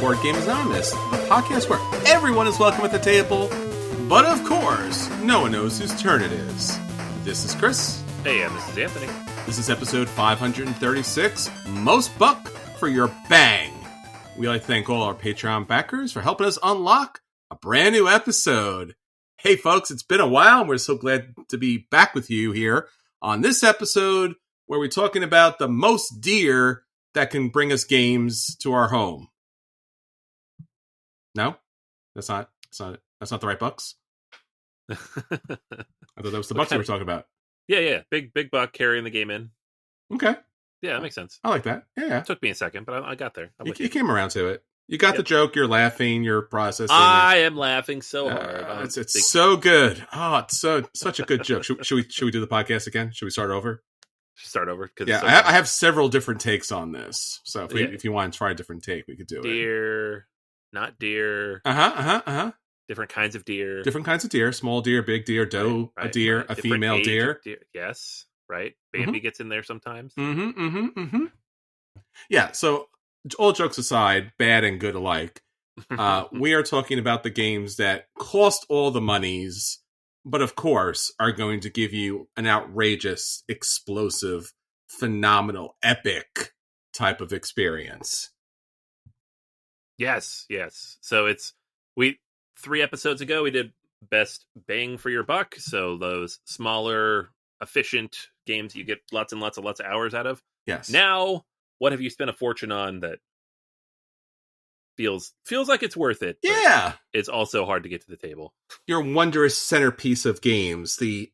Board Game Anonymous, the podcast where everyone is welcome at the table, but of course, no one knows whose turn it is. This is Chris. Hey, and this is Anthony. This is episode 536, Most Buck for Your Bang. We like to thank all our Patreon backers for helping us unlock a brand new episode. Hey folks, it's been a while, and we're so glad to be back with you here on this episode where we're talking about the most deer that can bring us games to our home. No? That's not it. That's not the right bucks? I thought that was the bucks we were talking about. Yeah. Big buck carrying the game in. Okay. Yeah, that makes sense. I like that. Yeah. It took me a second, but I got there. You came around to it. You got the joke. You're laughing. You're processing. I am laughing so hard. It's so good. Oh, it's such a good joke. Should we do the podcast again? Should we start over? Start over? Yeah, I have several different takes on this. So if you want to try a different take, we could do it. Deer, not deer. Different kinds of deer. Different kinds of deer. Small deer, big deer, doe, right, a deer, right. a female deer. Yes, right. Bambi gets in there sometimes. Yeah, so all jokes aside, bad and good alike, we are talking about the games that cost all the monies, but of course are going to give you an outrageous, explosive, phenomenal, epic type of experience. Yes. So 3 episodes ago, we did best bang for your buck. So those smaller, efficient games you get lots and lots of hours out of. Yes. Now, what have you spent a fortune on that feels like it's worth it? Yeah. It's also hard to get to the table. Your wondrous centerpiece of games, the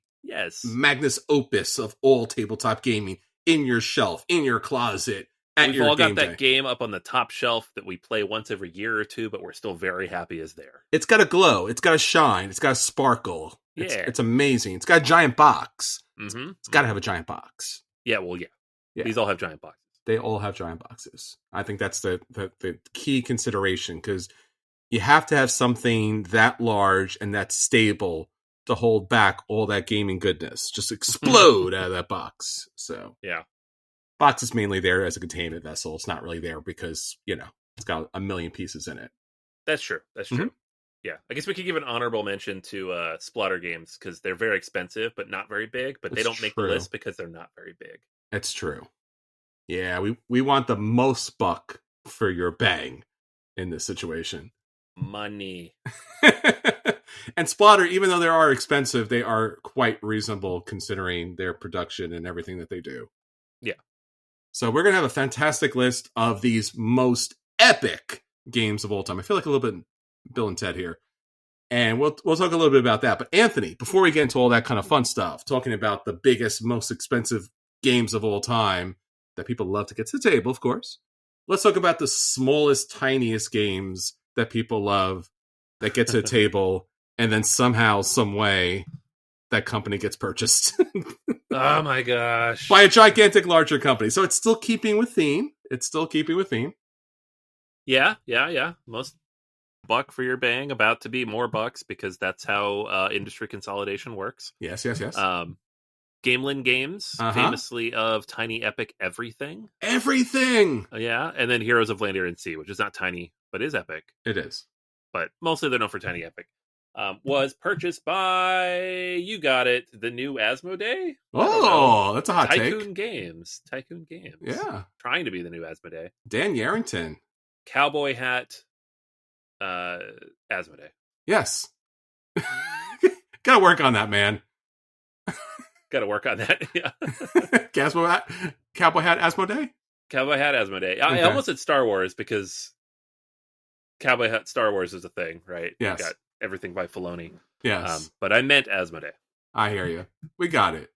magnus opus of all tabletop gaming, in your shelf, in your closet, at We've all got that game up on the top shelf that we play once every year or two, but we're still very happy is there. It's got a glow. It's got a shine. It's got a sparkle. Yeah. It's amazing. It's got a giant box. Mm-hmm. It's got to have a giant box. Yeah. These all have giant boxes. They all have giant boxes. I think that's the key consideration, because you have to have something that large and that stable to hold back all that gaming goodness. Just explode out of that box. So yeah. Box is mainly there as a containment vessel. It's not really there because, it's got a million pieces in it. That's true. Yeah. I guess we could give an honorable mention to Splatter games, because they're very expensive, but not very big. But they don't make the list because they're not very big. It's true. Yeah, we want the most buck for your bang in this situation. Money. And Splatter, even though they are expensive, they are quite reasonable considering their production and everything that they do. Yeah. So we're going to have a fantastic list of these most epic games of all time. I feel like a little bit Bill and Ted here. And we'll talk a little bit about that. But Anthony, before we get into all that kind of fun stuff, talking about the biggest, most expensive games of all time that people love to get to the table, of course, let's talk about the smallest, tiniest games that people love that get to the table, and then somehow, some way, that company gets purchased. Oh my gosh. By a gigantic, larger company. So it's still keeping with theme. Yeah. Most buck for your bang, about to be more bucks, because that's how industry consolidation works. Yes. Gamelyn Games, famously of Tiny Epic Everything. Yeah. And then Heroes of Land, Air, and Sea, which is not tiny, but is epic. It is. But mostly they're known for Tiny Epic. Was purchased by, you got it, the new Asmodee? Oh, that's a hot Tycoon take. Games. Yeah. Trying to be the new Asmodee. Dan Yarrington. Cowboy hat, Asmodee. Yes. Gotta work on that, man. Got to work on that. Yeah. Cowboy hat, Asmodee? Cowboy hat, Asmodee. Okay. I almost said Star Wars, because Cowboy hat Star Wars is a thing, right? Yes. You got everything by Filoni. Yes. But I meant Asmodee. I hear you. We got it.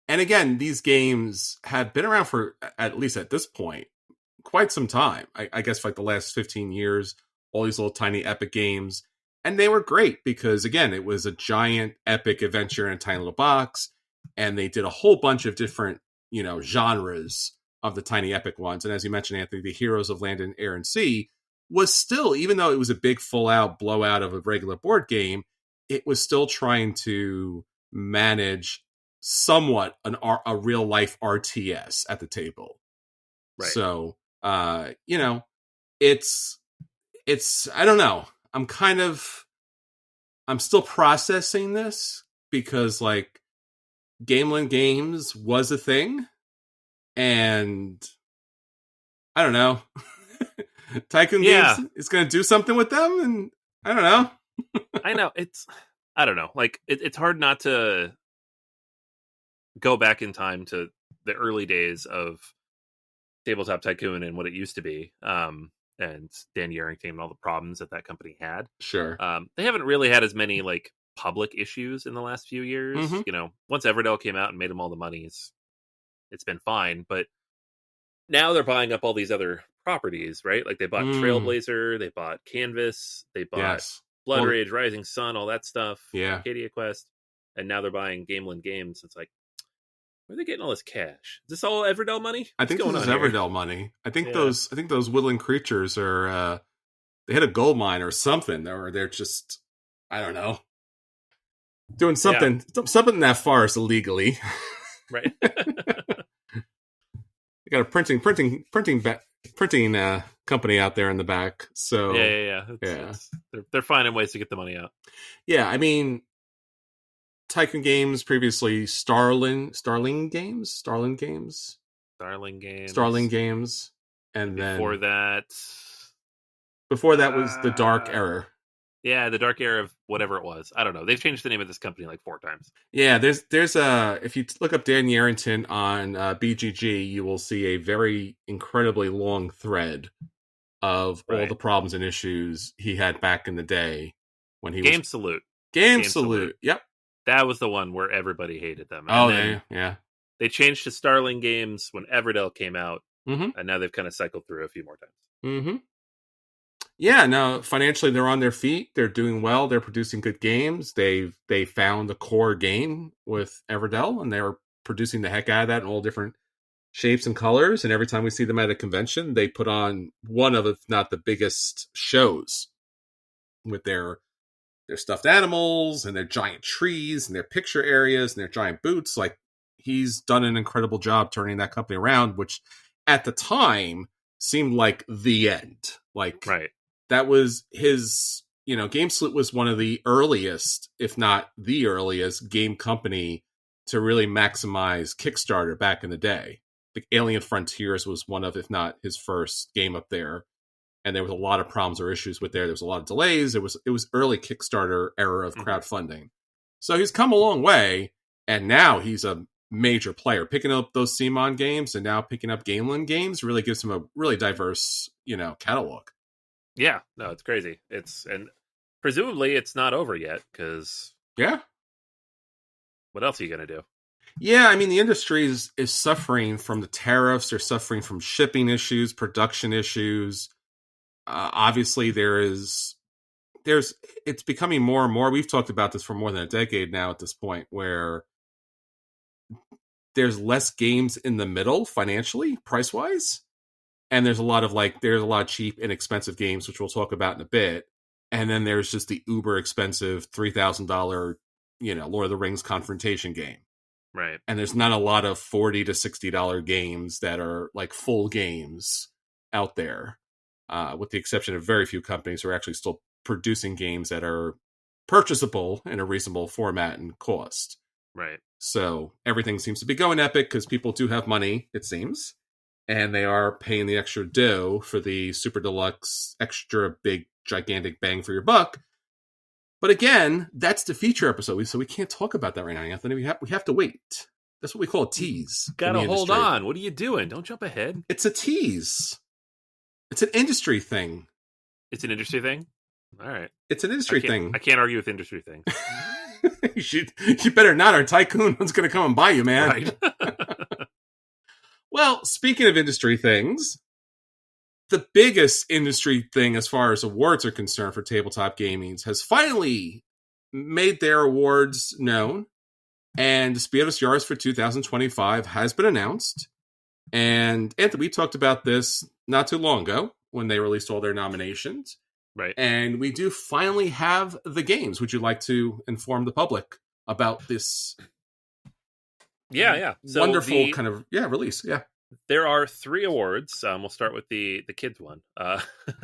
And again, these games have been around for, at least at this point, quite some time. I guess for like the last 15 years, all these little tiny epic games. And they were great because, again, it was a giant epic adventure in a tiny little box. And they did a whole bunch of different, genres of the tiny epic ones. And as you mentioned, Anthony, the Heroes of Land and Air and Sea was still, even though it was a big full out blowout of a regular board game, it was still trying to manage somewhat a real life RTS at the table. Right. So, it's I don't know. I'm still processing this because like Gamelyn Games was a thing, and I don't know. Tycoon Games Yeah, is going to do something with them, and I don't know. I know. I don't know. Like, it's hard not to go back in time to the early days of Tabletop Tycoon and what it used to be. And Dan Yarrington and all the problems that company had. Sure. They haven't really had as many like public issues in the last few years. Mhm. You know, once Everdell came out and made them all the money, it's been fine. But now they're buying up all these other properties, right? Like they bought Trailblazer, they bought Canvas, they bought Yes. Blood Well, Rage, Rising Sun, all that stuff. Yeah. Arcadia Quest, and now they're buying Gamelyn Games. It's like, where are they getting all this cash? Is this all Everdell money? I think What's this is going on here? Everdell money. I think Yeah. those woodland creatures are they hit a gold mine or something, or they're just, I don't know, doing something that far is illegally. Right. They got a printing company out there in the back. So Yeah. They're finding ways to get the money out. yeah, I mean, Tycoon Games previously Starling Games, and Before then that, was the Dark Era. Yeah, the Dark Era of whatever it was. I don't know. They've changed the name of this company like 4 times. Yeah, there's a, if you look up Dan Yarrington on BGG, you will see a very incredibly long thread of all the problems and issues he had back in the day when he Game was Salute. Game Salute. Yep. That was the one where everybody hated them. And then yeah. They changed to Starling Games when Everdell came out, Mm-hmm. and now they've kind of cycled through a few more times. Mm-hmm. Yeah, no, financially they're on their feet. They're doing well. They're producing good games. They found the core game with Everdell, and they're producing the heck out of that in all different shapes and colors. And every time we see them at a convention, they put on one of, if not the biggest shows with their stuffed animals and their giant trees and their picture areas and their giant booths. Like, he's done an incredible job turning that company around, which at the time seemed like the end. Like, right. That was his, Game Salute was one of the earliest, if not the earliest, game company to really maximize Kickstarter back in the day. Like Alien Frontiers was one of, if not his first game up there. And there was a lot of problems or issues with there. There was a lot of delays. It was early Kickstarter era of crowdfunding. So he's come a long way, and now he's a major player. Picking up those CMON games and now picking up Gamelyn Games really gives him a really diverse, catalog. Yeah, no, it's crazy. And presumably it's not over yet, because what else are you gonna do? Yeah, I mean, the industry is suffering from the tariffs. They're suffering from shipping issues, production issues. Obviously, it's becoming more and more. We've talked about this for more than a decade now at this point, where there's less games in the middle financially, price wise. And there's a lot of cheap, inexpensive games, which we'll talk about in a bit. And then there's just the uber expensive $3,000, Lord of the Rings confrontation game. Right. And there's not a lot of $40 to $60 games that are like full games out there, with the exception of very few companies who are actually still producing games that are purchasable in a reasonable format and cost. Right. So everything seems to be going Epic because people do have money, it seems. And they are paying the extra dough for the super deluxe, extra big, gigantic bang for your buck. But again, that's the feature episode, so we can't talk about that right now, Anthony. We have to wait. That's what we call a tease. Gotta hold on. What are you doing? Don't jump ahead. It's a tease. It's an industry thing. It's an industry thing? All right. It's an industry thing. I can't argue with industry things. You better not, or Tycoon is going to come and buy you, man. Right. Well, speaking of industry things, the biggest industry thing as far as awards are concerned for tabletop gaming has finally made their awards known. And Spiel Jahres for 2025 has been announced. And Anthony, we talked about this not too long ago when they released all their nominations. Right. And we do finally have the games. Would you like to inform the public about this? Yeah. So wonderful release. Yeah. There are 3 awards. We'll start with the kids one, the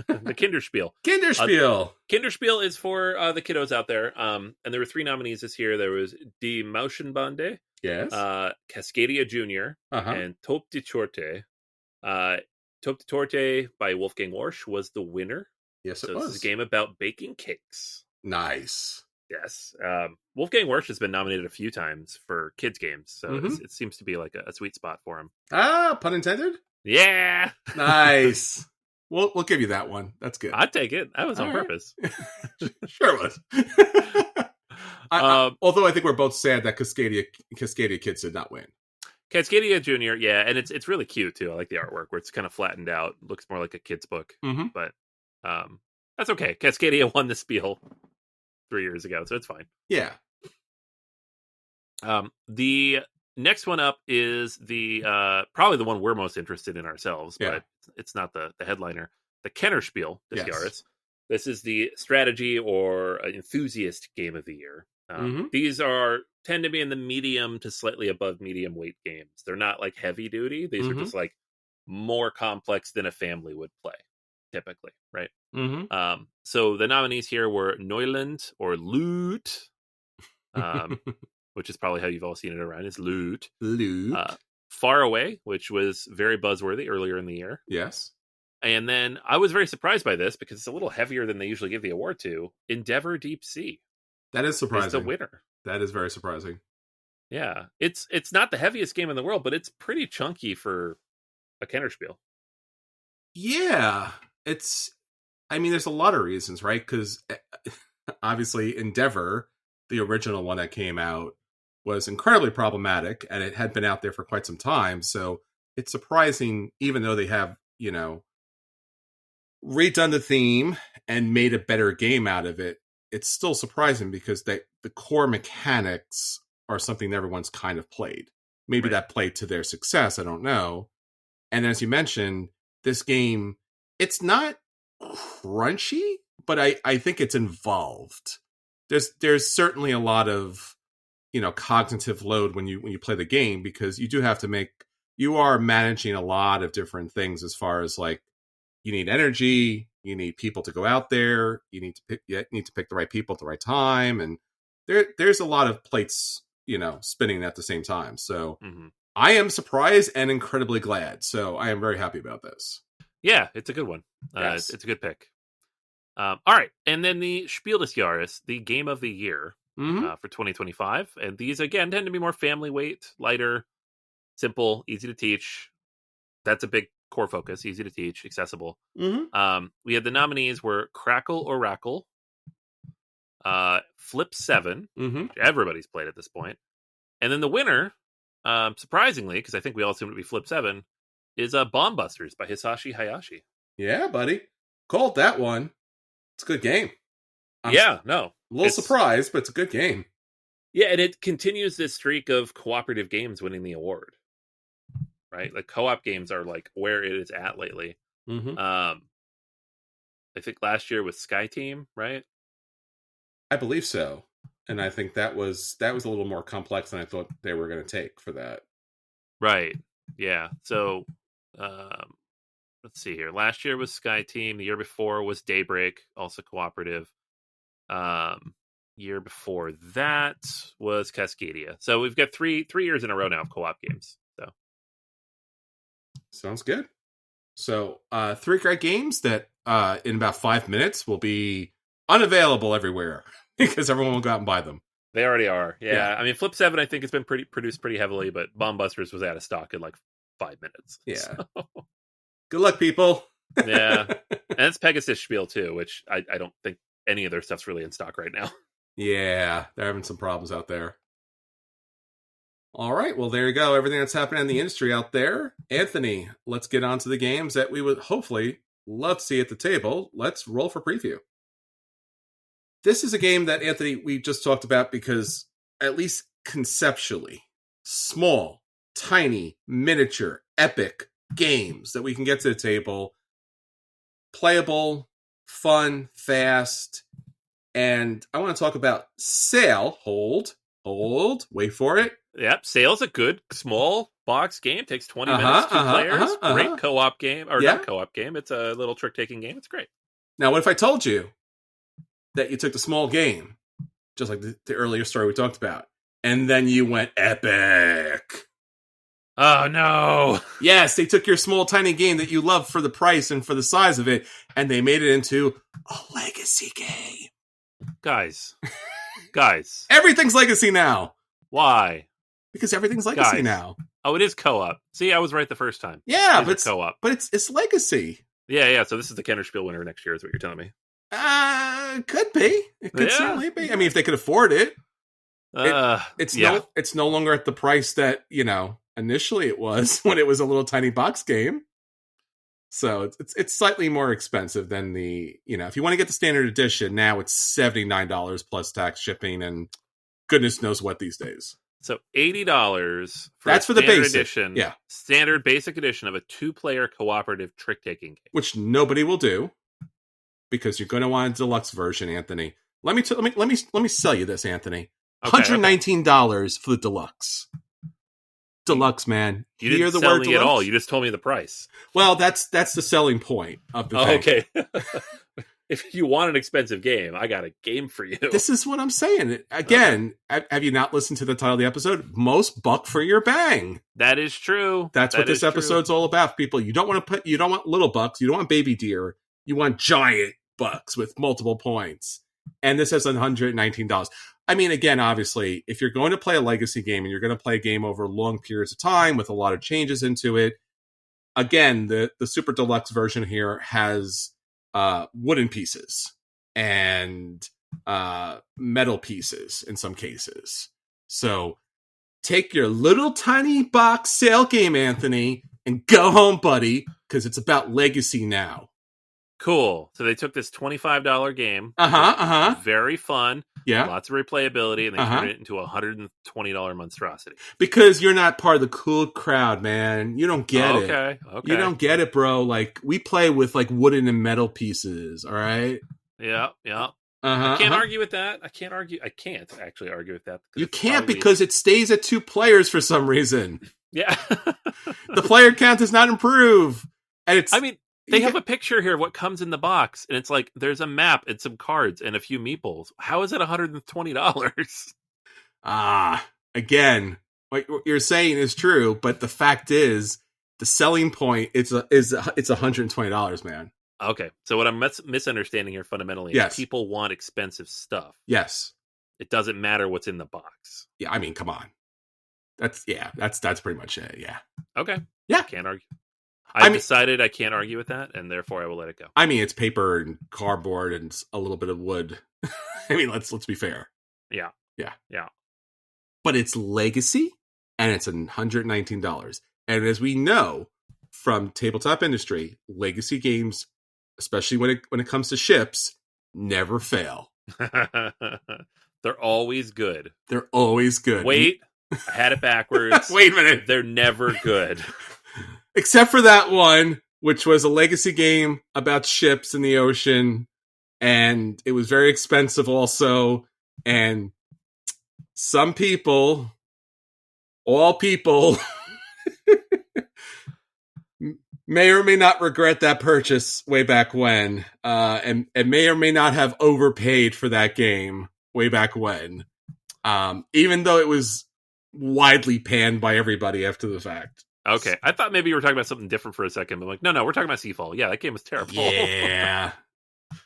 Kinderspiel. Kinderspiel. Kinderspiel is for the kiddos out there. And there were 3 nominees this year. There was Die Mauschenbande, Yes. Cascadia Jr., and Top de Torte. Top de Torte by Wolfgang Warsch was the winner. Yes, it so was. This is a game about baking cakes. Nice. Yes. Wolfgang Warsch has been nominated a few times for kids games, so it seems to be like a sweet spot for him. Ah, pun intended? Yeah. Nice. We'll give you that one. That's good. I'd take it. That was on purpose. Sure it was. Although I think we're both sad that Cascadia Kids did not win. Cascadia Jr., yeah, and it's really cute too. I like the artwork where it's kind of flattened out. It looks more like a kid's book. But that's okay. Cascadia won the Spiel 3 years ago, so it's fine. Yeah. The next one up is the probably the one we're most interested in ourselves, but it's not the headliner. The Kennerspiel des Jahres. This is the strategy or enthusiast game of the year. These tend to be in the medium to slightly above medium weight games. They're not like heavy duty. These are just like more complex than a family would play, typically, right? So the nominees here were Neuland or Loot, which is probably how you've all seen it around. Is Loot. Far Away, which was very buzzworthy earlier in the year. Yes. And then I was very surprised by this because it's a little heavier than they usually give the award to. Endeavor Deep Sea. That is surprising. It's the winner. That is very surprising. Yeah. It's not the heaviest game in the world, but it's pretty chunky for a Kennerspiel. Yeah. There's a lot of reasons, right? Because obviously Endeavor, the original one that came out, was incredibly problematic, and it had been out there for quite some time. So it's surprising, even though they have, redone the theme and made a better game out of it, it's still surprising because the core mechanics are something that everyone's kind of played. Maybe that played to their success, I don't know. And as you mentioned, this game, it's not crunchy, but I think it's involved. There's certainly a lot of cognitive load when you play the game, because you are managing a lot of different things as far as like you need energy, you need people to go out there, you need to pick the right people at the right time, and there's a lot of plates spinning at the same time. So I am surprised and incredibly glad. So I am very happy about this. Yeah, it's a good one. Yes. It's a good pick. All right, and then the Spiel des Jahres, the game of the year for 2025. And these, again, tend to be more family weight, lighter, simple, easy to teach. That's a big core focus, easy to teach, accessible. We had the nominees were Crackle or Rackle, Flip 7, which everybody's played at this point. And then the winner, surprisingly, because I think we all assumed it would be Flip 7, is Bomb Busters by Hisashi Hayashi. Yeah, buddy. Called that one. It's a good game. A little surprised, but it's a good game. Yeah, and it continues this streak of cooperative games winning the award. Right? Like co-op games are like where it is at lately. I think last year was Sky Team, right? I believe so. And I think that was a little more complex than I thought they were going to take for that. Right. Yeah. So let's see here. Last year was Sky Team. The year before was Daybreak, also cooperative. Year before that was Cascadia. So we've got three years in a row now of co-op games. So sounds good. So 3 great games that in about 5 minutes will be unavailable everywhere because everyone will go out and buy them. They already are. Yeah. I mean, Flip 7 I think has been produced pretty heavily, but Bomb Busters was out of stock in like 5 minutes. Yeah. So. Good luck, people. Yeah. And it's Pegasus Spiel too, which I don't think any of their stuff's really in stock right now. Yeah, they're having some problems out there. All right, well, there you go. Everything that's happening in the industry out there. Anthony, let's get on to the games that we would hopefully love to see at the table. Let's roll for preview. This is a game that, Anthony, we just talked about because, at least conceptually, small, tiny, miniature, epic games that we can get to the table. Playable, fun, fast. And I want to talk about Sail. Hold, wait for it. Yep, Sail's a good small box game. Takes 20 minutes, two players. Great co-op game, or not co-op game. It's a little trick-taking game. It's great. Now, what if I told you that you took the small game, just like the earlier story we talked about, and then you went epic? Oh, no. Yes, they took your small, tiny game that you love for the price and for the size of it, and they made it into a legacy game. Guys. Everything's legacy now. Why? Because everything's legacy now. Oh, it is co-op. See, I was right the first time. Yeah, but it's co-op. But it's legacy. Yeah. So this is the Kenner Spiel winner next year, is what you're telling me. Could be. It could certainly be. I mean, if they could afford it. It's no longer at the price that, initially it was when it was a little tiny box game. So it's slightly more expensive than the, if you want to get the standard edition, now it's $79 plus tax, shipping, and goodness knows what these days. So $80 that's for the basic edition. Yeah. Standard basic edition of a 2-player cooperative trick-taking game. Which nobody will do because you're going to want a deluxe version, Anthony. Let me sell you this, Anthony. $119 for the deluxe. Deluxe, man. You didn't sell me at all. You just told me the price. Well, that's the selling point of the thing. Okay. If you want an expensive game, I got a game for you. This is what I'm saying. Again, have you not listened to the title of the episode? Most buck for your bang. That is true. That's what this episode's all about, people. You don't want little bucks. You don't want baby deer. You want giant bucks with multiple points. And this has $119. I mean, again, obviously, if you're going to play a legacy game and you're going to play a game over long periods of time with a lot of changes into it, again, the Super Deluxe version here has wooden pieces and metal pieces in some cases. So take your little tiny box sale game, Anthony, and go home, buddy, because it's about legacy now. Cool. So they took this $25 game. Very fun. Yeah. Lots of replayability, and they turned it into a $120 monstrosity. Because you're not part of the cool crowd, man. You don't get it. Okay. You don't get it, bro. Like, we play with, like, wooden and metal pieces, all right? Yeah. I can't argue with that. I can't actually argue with that. You can't because it stays at 2 players for some reason. Yeah. The player count does not improve. And they have a picture here of what comes in the box, and it's like there's a map and some cards and a few meeples. How is it $120? Again, what you're saying is true, but the fact is, the selling point it's $120, man. Okay, so what I'm misunderstanding here fundamentally is people want expensive stuff. Yes, it doesn't matter what's in the box. Yeah, I mean, come on. That's pretty much it. Yeah. Okay. Yeah, can't argue. I decided I can't argue with that, and therefore I will let it go. I mean, it's paper and cardboard and a little bit of wood. I mean, let's be fair. Yeah. But it's legacy, and it's $119. And as we know from tabletop industry, legacy games, especially when it comes to ships, never fail. They're always good. Wait, I had it backwards. Wait a minute. They're never good. Except for that one, which was a legacy game about ships in the ocean, and it was very expensive also, and some people, all people, may or may not regret that purchase way back when, and may or may not have overpaid for that game way back when, even though it was widely panned by everybody after the fact. Okay, I thought maybe you were talking about something different for a second, but no, we're talking about Seafall. Yeah, that game was terrible. Yeah.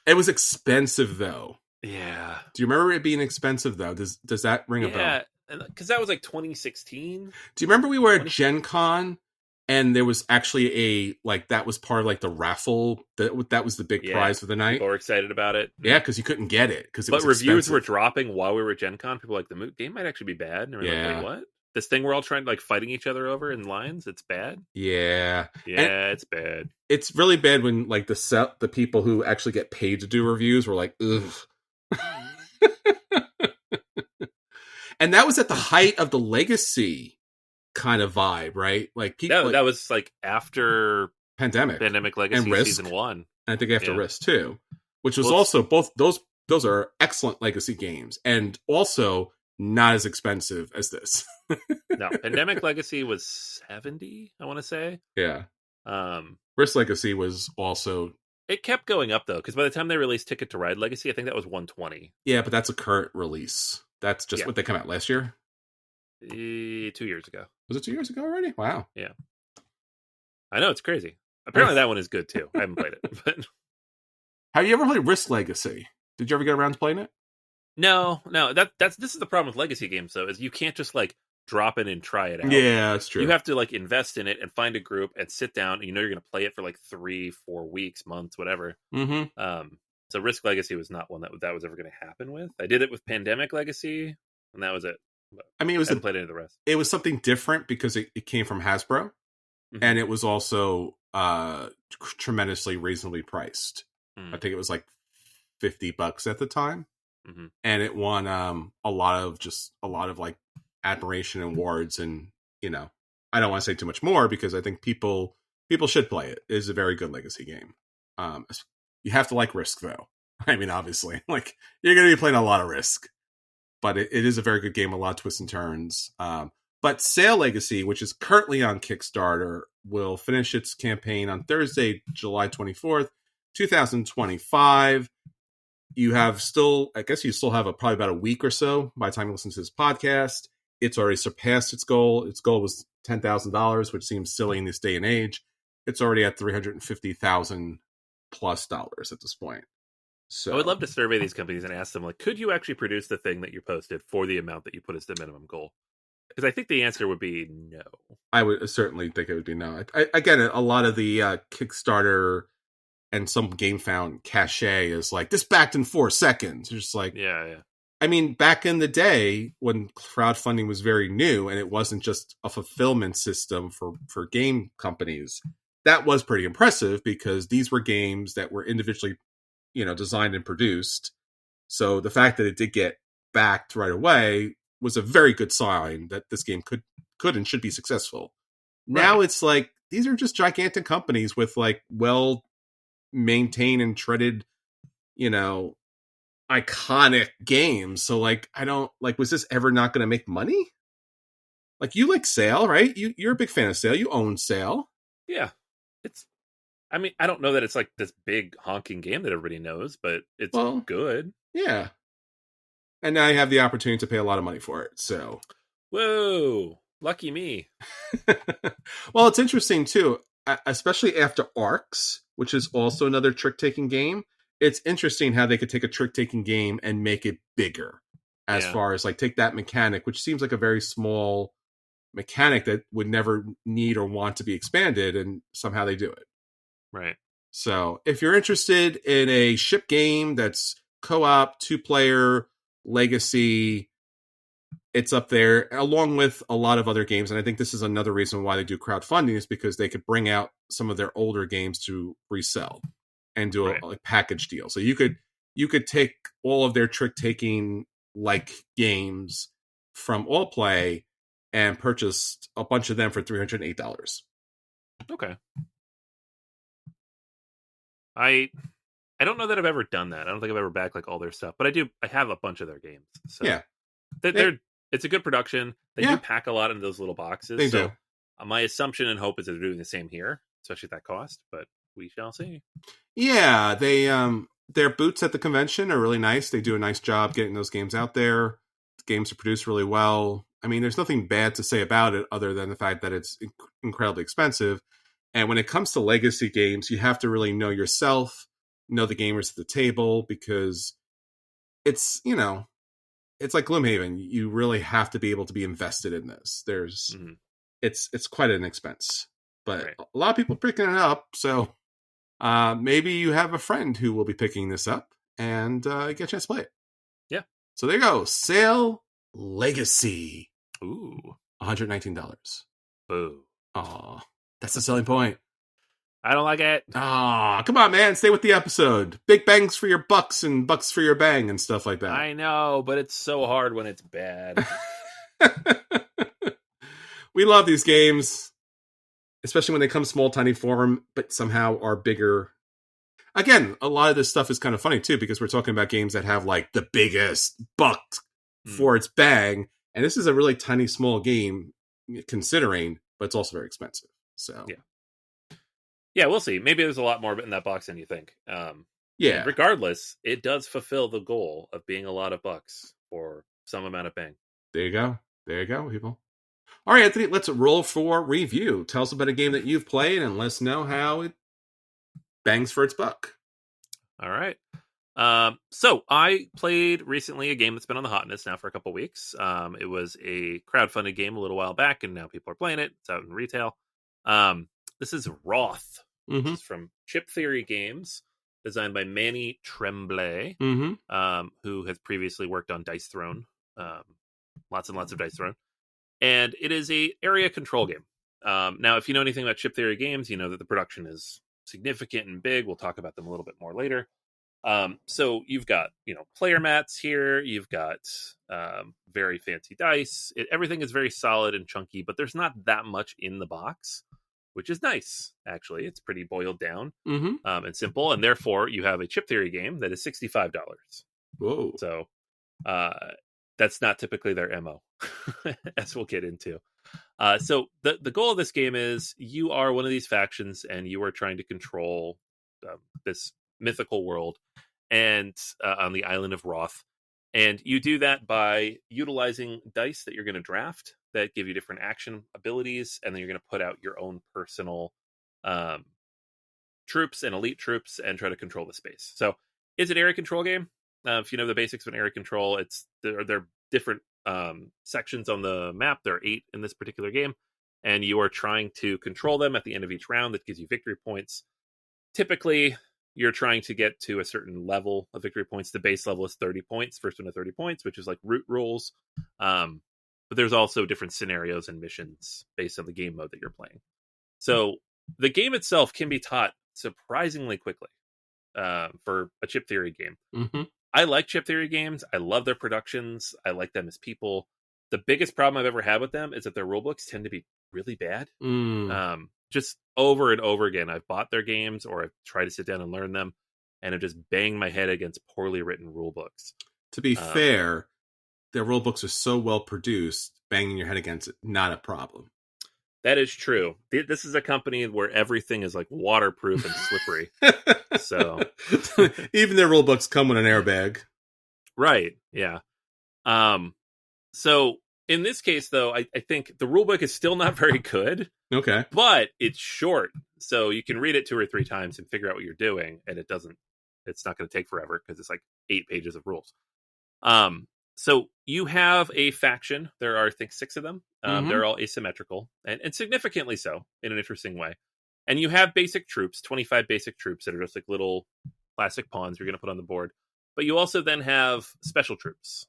It was expensive, though. Yeah. Do you remember it being expensive, though? Does that ring a bell? Yeah, because that was like 2016. Do you remember we were at Gen Con, and there was actually that was part of like the raffle, that was the big prize for the night? People were excited about it. Yeah, because you couldn't get it. But reviews were dropping while we were at Gen Con. People were like, the game might actually be bad. And we were like, wait, what? This thing we're all trying to fighting each other over in lines, it's bad. Yeah, it's bad. It's really bad when the people who actually get paid to do reviews were like, ugh. And that was at the height of the legacy kind of vibe, right? That was after Pandemic Legacy and Risk, Season 1. and I think after Risk too, which was also both those are excellent legacy games, and also not as expensive as this. No, Pandemic Legacy was 70, I want to say. Yeah. Um, Risk Legacy was also... It kept going up, though, because by the time they released Ticket to Ride Legacy, I think that was 120. Yeah, but that's a current release. That's just what they come out last year? 2 years ago. Was it 2 years ago already? Wow. Yeah. I know, it's crazy. Apparently that one is good, too. I haven't played it. But have you ever played Risk Legacy? Did you ever get around to playing it? No. This is the problem with Legacy games, though, is you can't just, like, drop it and try it out. Yeah, that's true. You have to, like, invest in it and find a group and sit down. And you know you're going to play it for, like, 3-4 weeks, months, whatever. Mm-hmm. So Risk Legacy was not one that was ever going to happen with. I did it with Pandemic Legacy, and that was it. But I mean, I haven't played any of the rest. It was something different because it came from Hasbro, and it was also tremendously reasonably priced. I think it was like $50 at the time, and it won a lot of like admiration and awards. And I don't want to say too much more because I think people should play it. It is a very good Legacy game. You have to like Risk, though. I mean, obviously, like you're going to be playing a lot of Risk, but it is a very good game. A lot of twists and turns. But Sail Legacy, which is currently on Kickstarter, will finish its campaign on Thursday, July 24th, 2025. You still have probably about a week or so by the time you listen to this podcast. It's already surpassed its goal. Its goal was $10,000, which seems silly in this day and age. It's already at $350,000 plus at this point. So I would love to survey these companies and ask them, like, could you actually produce the thing that you posted for the amount that you put as the minimum goal? Because I think the answer would be no. I would certainly think it would be no. Again, a lot of the Kickstarter and some GameFound cachet is like, this backed in 4 seconds. It's just like, yeah. I mean, back in the day when crowdfunding was very new and it wasn't just a fulfillment system for game companies, that was pretty impressive because these were games that were individually, designed and produced. So the fact that it did get backed right away was a very good sign that this game could and should be successful. Right. Now it's like, these are just gigantic companies with like well maintained and treaded, iconic games. So like, I don't like, was this ever not going to make money? Like, you like Sail, right? You're a big fan of Sail. You own Sail. Yeah. I don't know that it's like this big honking game that everybody knows, but it's good. Yeah. And now you have the opportunity to pay a lot of money for it. So, whoa, lucky me. Well, it's interesting too, especially after Arcs, which is also another trick-taking game. It's interesting how they could take a trick-taking game and make it bigger, as far as like take that mechanic, which seems like a very small mechanic that would never need or want to be expanded, and somehow they do it. Right. So if you're interested in a ship game that's co-op, 2-player, Legacy, it's up there along with a lot of other games. And I think this is another reason why they do crowdfunding, is because they could bring out some of their older games to resell and do a package deal. So you could take all of their trick-taking like games from All Play and purchase a bunch of them for $308. Okay. I don't know that I've ever done that. I don't think I've ever backed like all their stuff, but I have a bunch of their games. So yeah, it's a good production. They do pack a lot into those little boxes. They do. My assumption and hope is that they're doing the same here, especially at that cost, but we shall see. Yeah, their boots at the convention are really nice. They do a nice job getting those games out there. The games are produced really well. I mean, there's nothing bad to say about it other than the fact that it's incredibly expensive. And when it comes to Legacy games, you have to really know yourself, know the gamers at the table, because it's, it's like Gloomhaven. You really have to be able to be invested in this. It's quite an expense, but a lot of people are picking it up. So maybe you have a friend who will be picking this up and get a chance to play it. Yeah. So there you go. Sail Legacy. Ooh. $119. Boo. Aw. That's the selling point. I don't like it. Ah, come on, man. Stay with the episode. Big bangs for your bucks and bucks for your bang and stuff like that. I know, but it's so hard when it's bad. We love these games, especially when they come small, tiny form, but somehow are bigger. Again, a lot of this stuff is kind of funny, too, because we're talking about games that have, like, the biggest buck for its bang. And this is a really tiny, small game, considering, but it's also very expensive. So yeah, we'll see. Maybe there's a lot more in that box than you think. yeah, And regardless, it does fulfill the goal of being a lot of bucks for some amount of bang. there you go. There you go, people. All right, Anthony, let's roll for review. Tell us about a game that you've played and let us know how it bangs for its buck. All right. So I played recently a game that's been on the hotness now for a couple weeks. It was a crowdfunded game a little while back, and now people are playing it. It's out in retail. This is Wroth. Mm-hmm. This is from Chip Theory Games, designed by Manny Tremblay, who has previously worked on Dice Throne. Lots and lots of Dice Throne. And it is a area control game. Now, if you know anything about Chip Theory Games, you know that the production is significant and big. We'll talk about them a little bit more later. So you've got, player mats here. You've got very fancy dice. Everything is very solid and chunky, but there's not that much in the box, which is nice, actually. It's pretty boiled down and simple. And therefore, you have a Chip Theory game that is $65. Whoa. So that's not typically their MO, as we'll get into. So the goal of this game is you are one of these factions and you are trying to control this mythical world and on the island of Wroth. And you do that by utilizing dice that you're going to draft that give you different action abilities. And then you're going to put out your own personal troops and elite troops and try to control the space. So it's an area control game. If you know the basics of an area control, there are different sections on the map. There are 8 in this particular game, and you are trying to control them at the end of each round. That gives you victory points. Typically, you're trying to get to a certain level of victory points. The base level is 30 points, first one to 30 points, which is like root rules. But there's also different scenarios and missions based on the game mode that you're playing. So the game itself can be taught surprisingly quickly for a Chip Theory game. Mm-hmm. I like Chip Theory games. I love their productions. I like them as people. The biggest problem I've ever had with them is that their rulebooks tend to be really bad. Just over and over again, I've bought their games or I've tried to sit down and learn them, and I've just banged my head against poorly written rulebooks. To be fair, their rulebooks are so well produced, banging your head against it, not a problem. That is true. This is a company where everything is like waterproof and slippery. So even their rulebooks come with an airbag. Right. Yeah. So in this case, though, I think the rulebook is still not very good. Okay. But it's short. So you can read it 2 or 3 times and figure out what you're doing. And it's not going to take forever because it's like 8 pages of rules. So you have a faction. There are, I think, 6 of them. They're all asymmetrical and significantly so in an interesting way. And you have basic troops, 25 basic troops that are just like little plastic pawns you're going to put on the board. But you also then have special troops.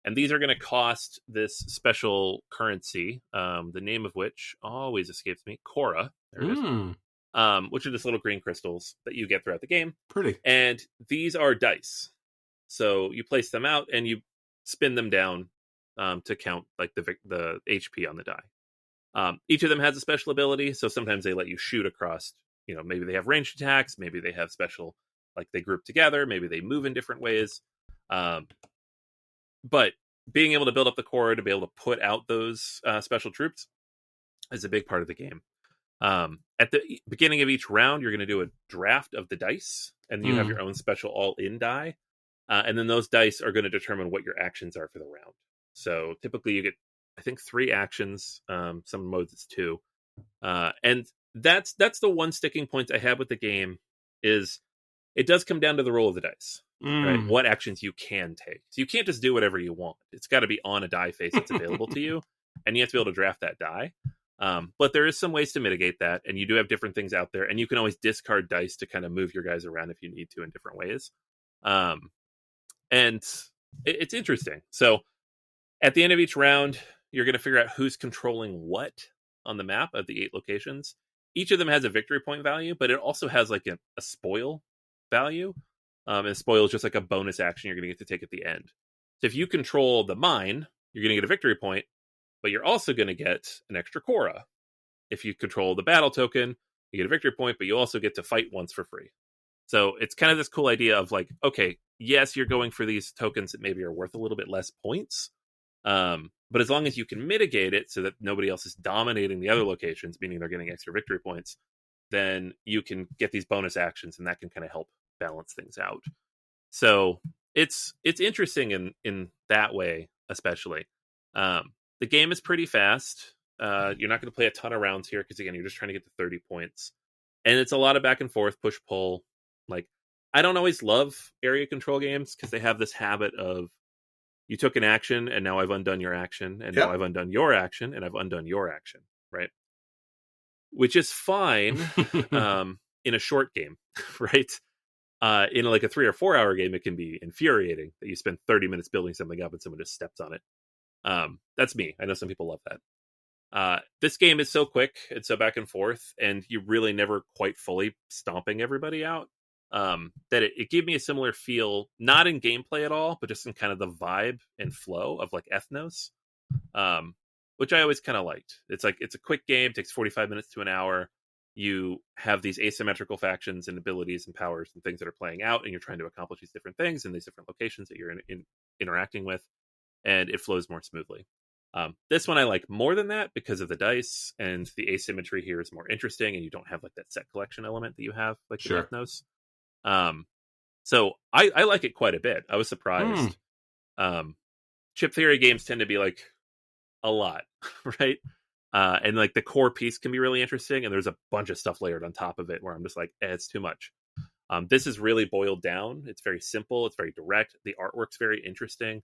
And these are going to cost this special currency, the name of which always escapes me, Cora. There it is. Which are just little green crystals that you get throughout the game. Pretty. And these are dice. So you place them out and you spin them down to count like the HP on the die. Each of them has a special ability, so sometimes they let you shoot across. Maybe they have ranged attacks, maybe they have special, like they group together, maybe they move in different ways. But being able to build up the core to be able to put out those special troops is a big part of the game. At the beginning of each round, you're going to do a draft of the dice, and you have your own special all-in die. And then those dice are going to determine what your actions are for the round. So typically you get, I think, 3 actions. Some modes it's 2. And that's the one sticking point I have with the game is it does come down to the roll of the dice. Right? What actions you can take. So you can't just do whatever you want. It's got to be on a die face that's available to you. And you have to be able to draft that die. But there is some ways to mitigate that. And you do have different things out there. And you can always discard dice to kind of move your guys around if you need to in different ways. And it's interesting. So at the end of each round, you're going to figure out who's controlling what on the map of the 8 locations. Each of them has a victory point value, but it also has like a spoil value. And spoil is just like a bonus action you're going to get to take at the end. So if you control the mine, you're going to get a victory point, but you're also going to get an extra Cora. If you control the battle token, you get a victory point, but you also get to fight once for free. So it's kind of this cool idea of like, okay, yes, you're going for these tokens that maybe are worth a little bit less points. But as long as you can mitigate it so that nobody else is dominating the other locations, meaning they're getting extra victory points, then you can get these bonus actions, and that can kind of help balance things out. So it's interesting in that way, especially. The game is pretty fast. You're not going to play a ton of rounds here because, again, you're just trying to get to 30 points. And it's a lot of back and forth, push pull. Like, I don't always love area control games because they have this habit of, you took an action and now I've undone your action, and now I've undone your action and I've undone your action, right? Which is fine in a short game, right? In like a 3 or 4 hour game, it can be infuriating that you spend 30 minutes building something up and someone just steps on it. That's me. I know some people love that. This game is so quick and so back and forth, and you really never quite fully stomping everybody out. That it gave me a similar feel, not in gameplay at all, but just in kind of the vibe and flow of like Ethnos, which I always kind of liked. It's like, it's a quick game, takes 45 minutes to an hour. You have these asymmetrical factions and abilities and powers and things that are playing out, and you're trying to accomplish these different things in these different locations that you're interacting with, and it flows more smoothly. This one I like more than that because of the dice, and the asymmetry here is more interesting, and you don't have like that set collection element that you have like in Ethnos. So I like it quite a bit. I was surprised. Chip theory games tend to be like a lot, right? And like the core piece can be really interesting, and there's a bunch of stuff layered on top of it where I'm just like, it's too much. This is really boiled down. It's very simple. It's very direct. The artwork's very interesting.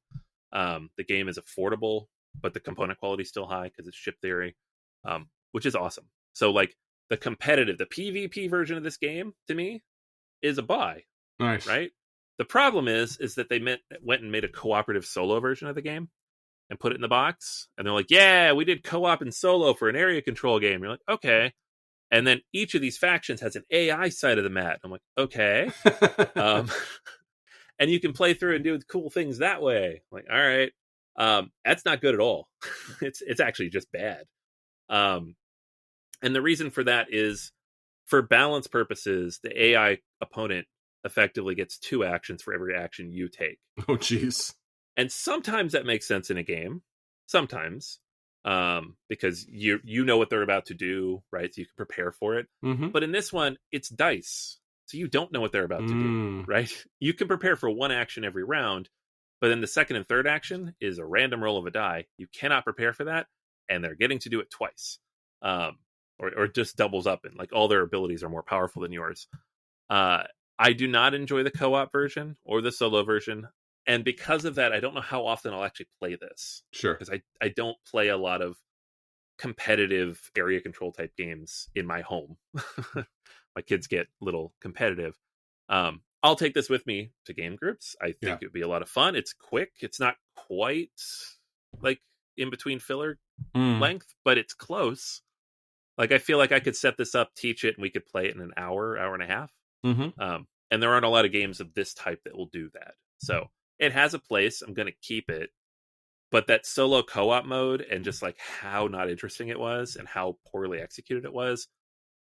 The game is affordable, but the component quality is still high because it's chip theory, which is awesome. So like the PvP version of this game to me is a buy. Nice. Right? The problem is that they went and made a cooperative solo version of the game and put it in the box, and they're like, yeah, we did co-op and solo for an area control game. You're like, okay. And then each of these factions has an AI side of the mat. I'm like, okay. And you can play through and do cool things that way. I'm like, all right. That's not good at all. It's actually just bad. And the reason for that is, for balance purposes, the AI opponent effectively gets 2 actions for every action you take. Oh, jeez. And sometimes that makes sense in a game. Sometimes. Because you know what they're about to do, right? So you can prepare for it. Mm-hmm. But in this one, it's dice. So you don't know what they're about to do, right? You can prepare for 1 action every round, but then the second and third action is a random roll of a die. You cannot prepare for that, and they're getting to do it twice. Or just doubles up, and like all their abilities are more powerful than yours. I do not enjoy the co-op version or the solo version, and because of that, I don't know how often I'll actually play this. Sure. Because I don't play a lot of competitive area control type games in my home. My kids get a little competitive. I'll take this with me to game groups. I think it'd be a lot of fun. It's quick. It's not quite like in between filler length, but it's close. Like, I feel like I could set this up, teach it, and we could play it in an hour and a half. Mm-hmm. And there aren't a lot of games of this type that will do that. So it has a place. I'm going to keep it. But that solo co-op mode, and just like how not interesting it was and how poorly executed it was,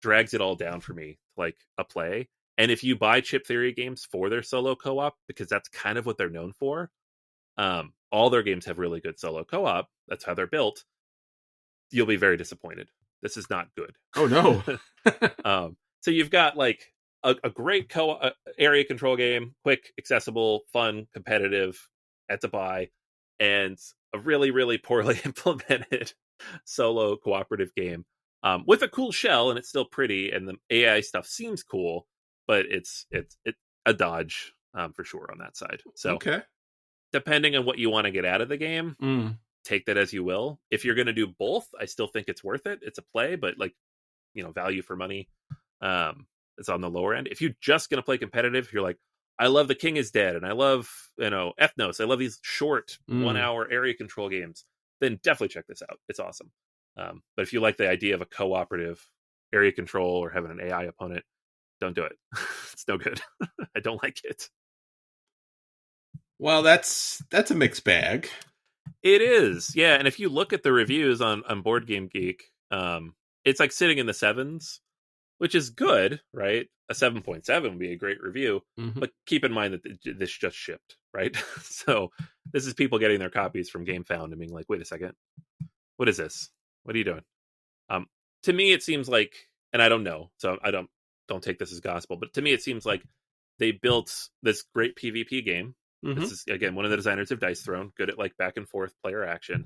drags it all down for me, like a play. And if you buy Chip Theory games for their solo co-op, because that's kind of what they're known for, all their games have really good solo co-op. That's how they're built. You'll be very disappointed. This is not good. Oh, no. So you've got like a great area control game, quick, accessible, fun, competitive, at to buy, and a really, really poorly implemented solo cooperative game with a cool shell, and it's still pretty, and the AI stuff seems cool, but it's a dodge for sure on that side. So okay, depending on what you want to get out of the game, take that as you will. If you're going to do both, I still think it's worth it. It's a play, but like, value for money, it's on the lower end. If you're just going to play competitive, you're like, I love The King is Dead, and I love, Ethnos. I love these short 1 hour area control games. Then definitely check this out. It's awesome. But if you like the idea of a cooperative area control or having an AI opponent, don't do it. It's no good. I don't like it. Well, that's a mixed bag. It is, yeah. And if you look at the reviews on Board Game Geek, it's like sitting in the 7s, which is good, right? a 7.7 would be a great review. Mm-hmm. But keep in mind that this just shipped, right? So this is people getting their copies from GameFound and being like, wait a second, what is this? What are you doing? To me, it seems like, and I don't know, so I don't take this as gospel, but to me, it seems like they built this great PvP game. Mm-hmm. This is, again, one of the designers of Dice Throne, good at like back and forth player action.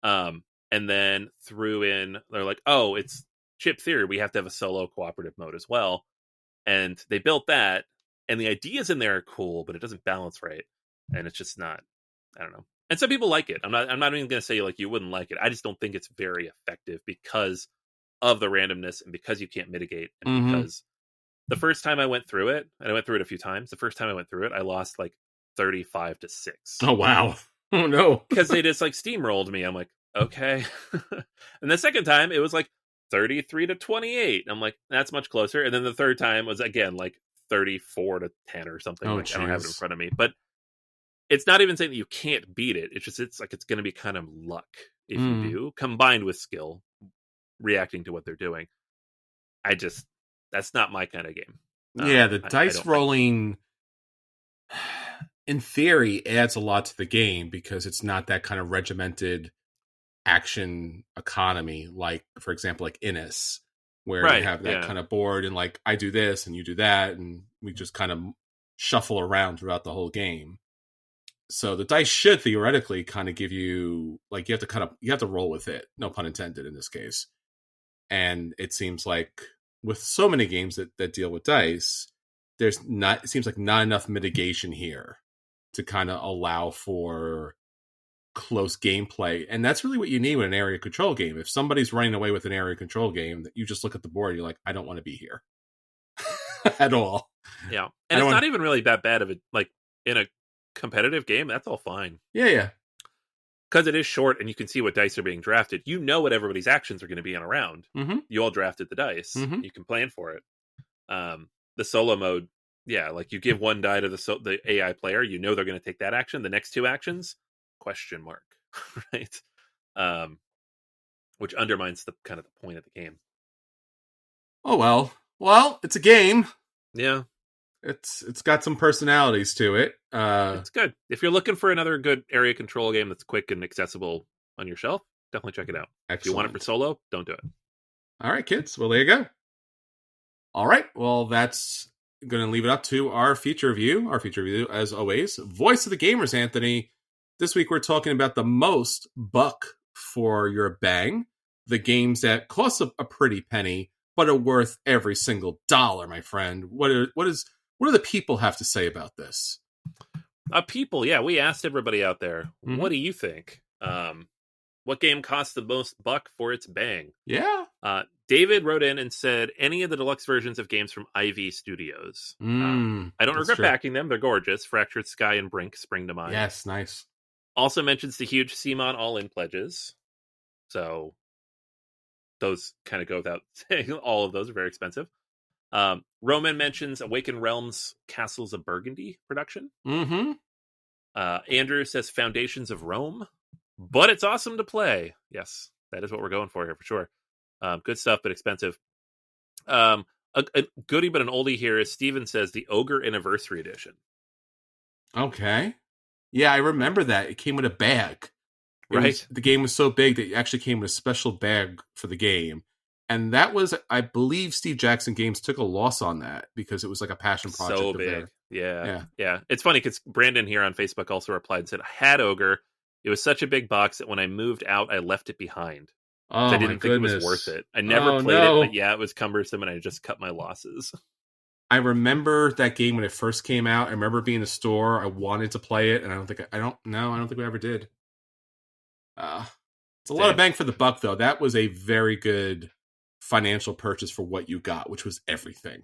And then threw in, they're like, oh, it's Chip Theory. We have to have a solo cooperative mode as well. And they built that, and the ideas in there are cool, but it doesn't balance right. And it's just not, I don't know. And some people like it. I'm not even going to say like you wouldn't like it. I just don't think it's very effective because of the randomness and because you can't mitigate. And because the first time I went through it, and I went through it a few times, the first time I went through it, I lost like 35-6. Oh, wow. Oh, no. Because they just like steamrolled me. I'm like, okay. And the second time it was like 33-28. I'm like, that's much closer. And then the third time was again like 34-10 or something. Oh, like, I don't have it in front of me, but it's not even saying that you can't beat it. It's just, it's like, it's going to be kind of luck if you do, combined with skill, reacting to what they're doing. That's not my kind of game. Yeah, the dice rolling, in theory, adds a lot to the game because it's not that kind of regimented action economy, like, for example, like Innis, where you have that kind of board and like, I do this and you do that, and we just kind of shuffle around throughout the whole game. So the dice should theoretically kind of give you, like, you have to roll with it, no pun intended in this case. And it seems like with so many games that deal with dice, it seems like not enough mitigation here to kind of allow for close gameplay. And that's really what you need with an area control game. If somebody's running away with an area control game, that you just look at the board and you're like, I don't want to be here at all. Yeah. And it's not even really that bad of it. Like in a competitive game, that's all fine. Yeah. Because it is short and you can see what dice are being drafted. You know what everybody's actions are going to be in a round. You all drafted the dice. You can plan for it. The solo mode, yeah, like you give one die to the AI player, you know they're going to take that action. The next two actions, ? Right? Which undermines the kind of the point of the game. Oh well, it's a game. Yeah, it's got some personalities to it. It's good. If you're looking for another good area control game that's quick and accessible on your shelf, definitely check it out. Excellent. If you want it for solo, don't do it. All right, kids. Well, there you go. All right. Well, that's going to leave it up to our feature review. Our feature review, as always, Voice of the Gamers, Anthony. This week we're talking about the most buck for your bang. The games that cost a pretty penny, but are worth every single dollar, my friend. What do the people have to say about this? People, yeah, we asked everybody out there, what do you think? What game costs the most buck for its bang? Yeah. David wrote in and said, any of the deluxe versions of games from IV Studios. I don't regret backing them. They're gorgeous. Fractured Sky and Brink spring to mind. Yes, nice. Also mentions the huge CMON all-in pledges. So those kind of go without saying. All of those are very expensive. Roman mentions Awakened Realms Castles of Burgundy production. Andrew says Foundations of Rome, but it's awesome to play. Yes, that is what we're going for here for sure. Good stuff, but expensive. A goodie but an oldie here is Steven says the Ogre Anniversary Edition. Okay. Yeah, I remember that. It came with a bag. The game was so big that it actually came with a special bag for the game. And that was, I believe, Steve Jackson Games took a loss on that because it was like a passion project. So big. Yeah. It's funny because Brandon here on Facebook also replied and said, I had Ogre. It was such a big box that when I moved out, I left it behind. Oh, I didn't think it was worth it. I never played it, but yeah, it was cumbersome and I just cut my losses. I remember that game when it first came out. I remember being in a store. I wanted to play it, and I don't think we ever did. It's a lot of bang for the buck, though. That was a very good financial purchase for what you got, which was everything.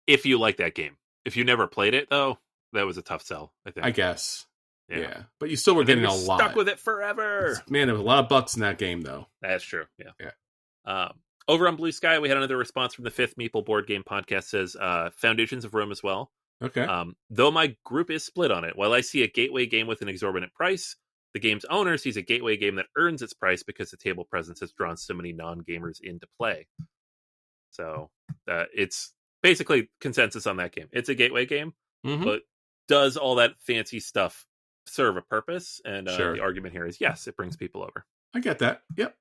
If you like that game. If you never played it, though, that was a tough sell, I think. I guess. Yeah. But you still were getting a lot. Stuck with it forever. Man, there was a lot of bucks in that game, though. That's true. Yeah. Over on Blue Sky, we had another response from the Fifth Meeple Board Game Podcast. Says Foundations of Rome as well. Okay. Though my group is split on it. While I see a gateway game with an exorbitant price, the game's owner sees a gateway game that earns its price because the table presence has drawn so many non-gamers into play. So it's basically consensus on that game. It's a gateway game, Mm-hmm. but does all that fancy stuff serve a purpose? And Sure. the argument here is yes, it brings people over. I get that. Yep.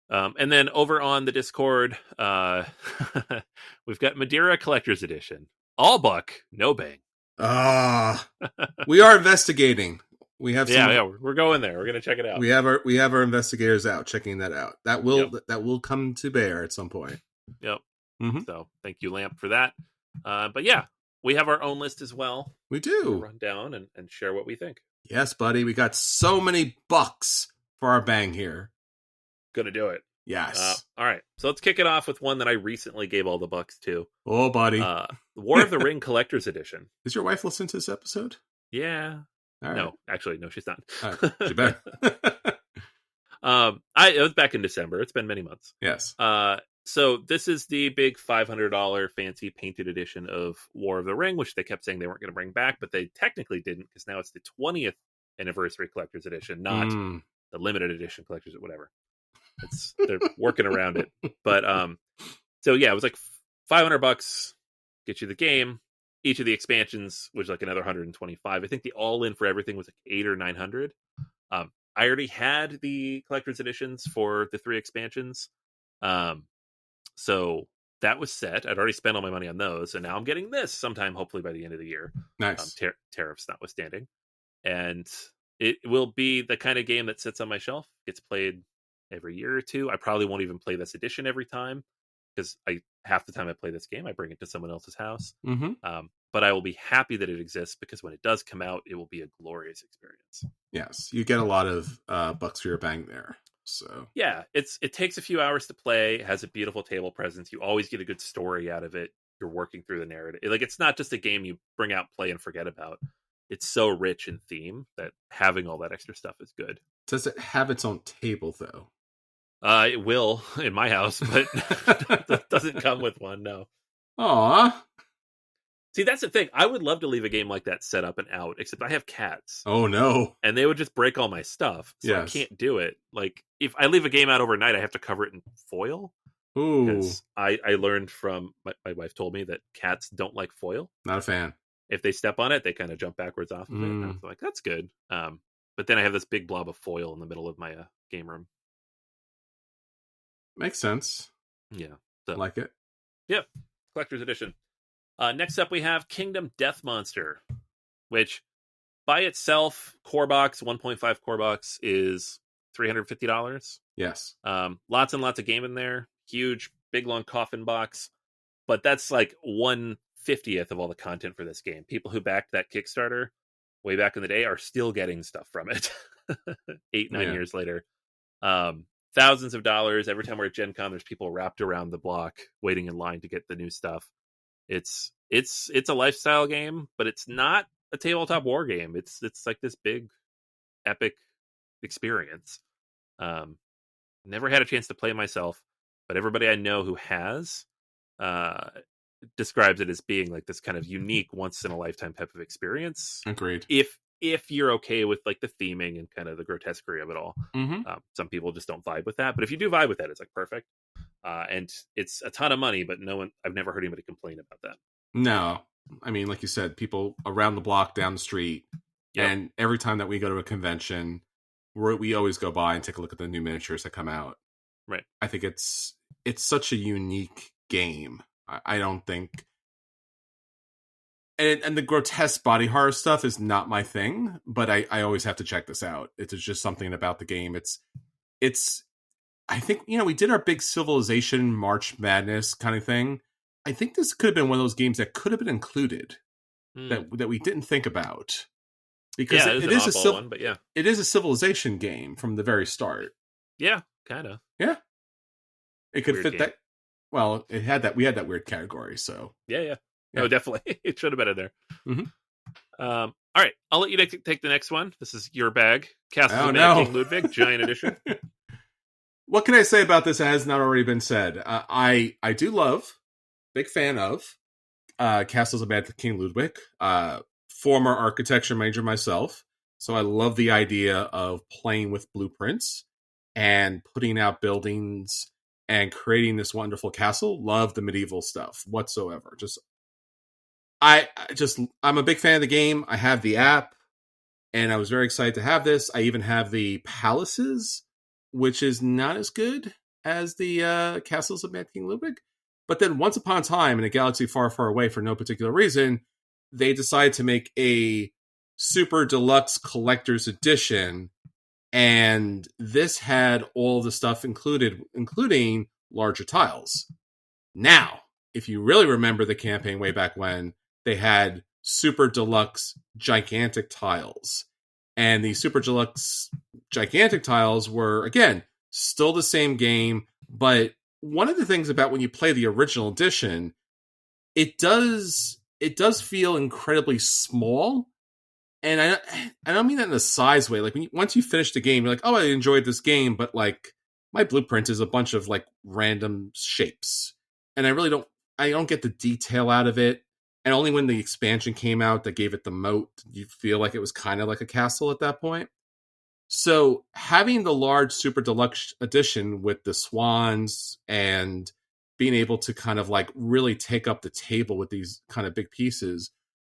And then over on the Discord, we've got Madeira Collector's Edition. All buck, no bang. We are investigating. We have we're going there. We're going to check it out. We have our investigators out checking that out. That will come to bear at some point. Yep. Mm-hmm. So thank you, Lamp, for that. But yeah, we have our own list as well. We do. We'll run down and share what we think. Yes, buddy. We got so many bucks for our bang here. Gonna do it. Yes. All right. So let's kick it off with one that I recently gave all the bucks to. Oh, buddy. War of the Ring Collector's Edition. Is your wife listening to this episode? Yeah. All right. No, actually, no, she's not. All right. She better. It was back in December. It's been many months. Yes. So this is the big $500 fancy painted edition of War of the Ring, which they kept saying they weren't going to bring back, but they technically didn't, because now it's the 20th anniversary collector's edition, not the limited edition collector's or whatever. They're working around it. But so yeah, it was like $500, get you the game. Each of the expansions was like another 125. I think the all in for everything was like 800 or 900. I already had the collector's editions for the 3 expansions. So that was set. I'd already spent all my money on those, and now I'm getting this sometime, hopefully by the end of the year. Nice. Tariffs notwithstanding. And it will be the kind of game that sits on my shelf, gets played every year or two. I probably won't even play this edition every time, because half the time I play this game, I bring it to someone else's house. Mm-hmm. But I will be happy that it exists, because when it does come out, it will be a glorious experience. Yes, you get a lot of bucks for your bang there. So yeah, it takes a few hours to play. It has a beautiful table presence. You always get a good story out of it. You're working through the narrative. It's not just a game you bring out, play, and forget about. It's so rich in theme that having all that extra stuff is good. Does it have its own table though? It will in my house, but it doesn't come with one. No. Aw. See, that's the thing. I would love to leave a game like that set up and out, except I have cats. Oh, no. And they would just break all my stuff, so yes. I can't do it. Like, if I leave a game out overnight, I have to cover it in foil. Ooh. Because I learned from, my wife told me that cats don't like foil. Not a fan. If they step on it, they kind of jump backwards off of it. And I was like, that's good. But then I have this big blob of foil in the middle of my game room. Makes sense. Yeah. So. Like it. Yep. Collector's edition. Next up, we have Kingdom Death Monster, which by itself, core box, 1.5 core box, is $350. Yes. Lots and lots of game in there. Huge, big, long coffin box. But that's like 1/50th of all the content for this game. People who backed that Kickstarter way back in the day are still getting stuff from it 8-9 years later. Thousands of dollars. Every time we're at Gen Con, there's people wrapped around the block waiting in line to get the new stuff. It's a lifestyle game, but it's not a tabletop war game. It's like this big epic experience. Never had a chance to play myself, but everybody I know who has describes it as being like this kind of unique, once in a lifetime type of experience. Agreed. If you're okay with like the theming and kind of the grotesquerie of it all. Mm-hmm. Some people just don't vibe with that, but if you do vibe with that, it's like perfect. And it's a ton of money, but I've never heard anybody complain about that. No, I mean, like you said, people around the block, down the street, and every time that we go to a convention, we always go by and take a look at the new miniatures that come out. Right. I think it's such a unique game. I don't think, and the grotesque body horror stuff is not my thing, but I always have to check this out. It's just something about the game. It's. I think, we did our big Civilization March Madness kind of thing. I think this could have been one of those games that could have been included that we didn't think about. Because it is a one, but yeah. It is a Civilization game from the very start. Yeah, kind of. Yeah. It could Weird fit game. that. Well, we had that weird category, so. Yeah. No, definitely. It should have been in there. Mm-hmm. All right, I'll let you take the next one. This is your bag. Castles of no. King Ludwig, Giant Edition. What can I say about this that has not already been said? I do love, big fan of, Castles of Mad King Ludwig, former architecture major myself, so I love the idea of playing with blueprints and putting out buildings and creating this wonderful castle. Love the medieval stuff whatsoever. I'm a big fan of the game. I have the app, and I was very excited to have this. I even have the palaces, which is not as good as the castles of Mad King Ludwig. But then once upon a time, in a galaxy far, far away for no particular reason, they decided to make a super deluxe collector's edition. And this had all the stuff included, including larger tiles. Now, if you really remember the campaign way back when, they had super deluxe gigantic tiles. And the super deluxe gigantic tiles were, again, still the same game. But one of the things about when you play the original edition, it does feel incredibly small. And I don't mean that in a size way. Like once you finish the game, you're like, oh, I enjoyed this game, but like my blueprint is a bunch of like random shapes, and I don't get the detail out of it. And only when the expansion came out that gave it the moat, you feel like it was kind of like a castle at that point. So having the large super deluxe edition with the swans and being able to kind of like really take up the table with these kind of big pieces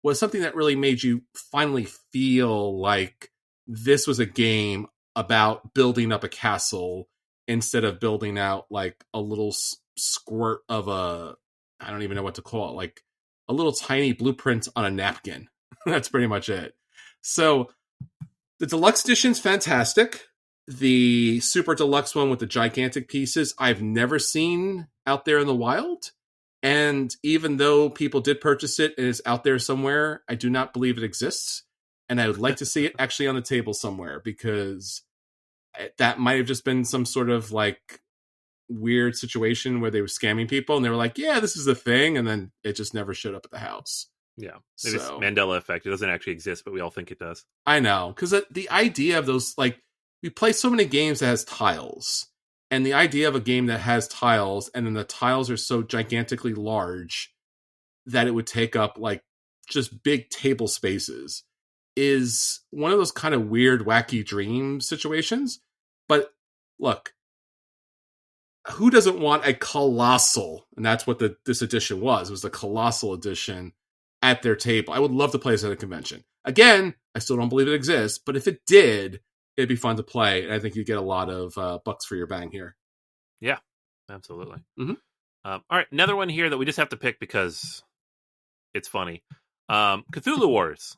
was something that really made you finally feel like this was a game about building up a castle instead of building out like a little squirt of I don't even know what to call it, like a little tiny blueprint on a napkin. That's pretty much it. So the deluxe edition's fantastic. The super deluxe one with the gigantic pieces, I've never seen out there in the wild. And even though people did purchase it, it is out there somewhere. I do not believe it exists. And I would like to see it actually on the table somewhere, because that might have just been some sort of like weird situation where they were scamming people and they were like, yeah, this is the thing. And then it just never showed up at the house. Yeah. Maybe it's Mandela effect. It doesn't actually exist, but we all think it does. I know. Because the idea of those, like, we play so many games that has tiles. And the idea of a game that has tiles, and then the tiles are so gigantically large that it would take up like just big table spaces, is one of those kind of weird, wacky dream situations. But look, who doesn't want a colossal, and that's what this edition was. It was the colossal edition at their table. I would love to play this at a convention. Again, I still don't believe it exists, but if it did, it'd be fun to play. And I think you'd get a lot of bucks for your bang here. Yeah, absolutely. Mm-hmm. All right, another one here that we just have to pick because it's funny. Cthulhu Wars.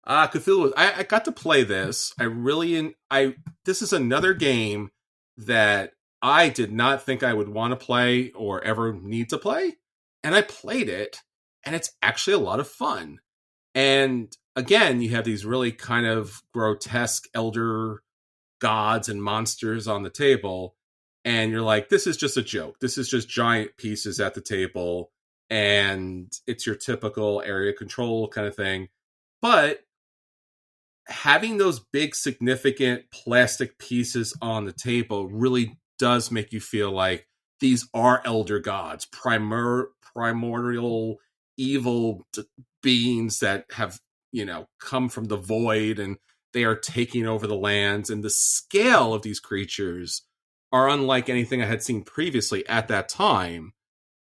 Cthulhu. I got to play this. This is another game that I did not think I would want to play or ever need to play. And I played it, and it's actually a lot of fun. And again, you have these really kind of grotesque elder gods and monsters on the table. And you're like, this is just a joke. This is just giant pieces at the table. And it's your typical area control kind of thing. But having those big, significant plastic pieces on the table really does make you feel like these are elder gods, primordial evil beings that have, come from the void, and they are taking over the lands. And the scale of these creatures are unlike anything I had seen previously at that time.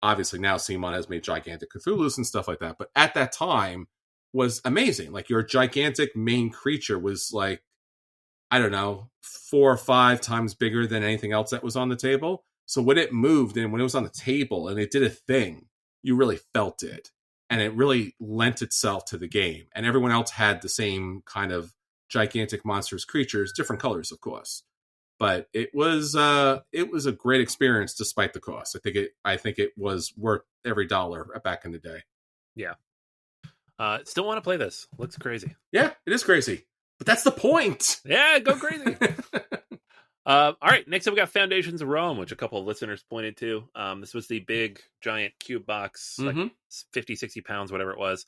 Obviously now CMON has made gigantic Cthulhu's and stuff like that, but at that time was amazing. Like, your gigantic main creature was like, I don't know, 4 or 5 times bigger than anything else that was on the table. So when it moved and when it was on the table and it did a thing, you really felt it. And it really lent itself to the game. And everyone else had the same kind of gigantic monstrous creatures, different colors, of course. But it was a great experience despite the cost. I think it was worth every dollar back in the day. Yeah. Still want to play this. Looks crazy. Yeah, it is crazy. But that's the point. Yeah, go crazy. All right, next up we got Foundations of Rome, which a couple of listeners pointed to. This was the big, giant cube box, like 50, 60 pounds, whatever it was,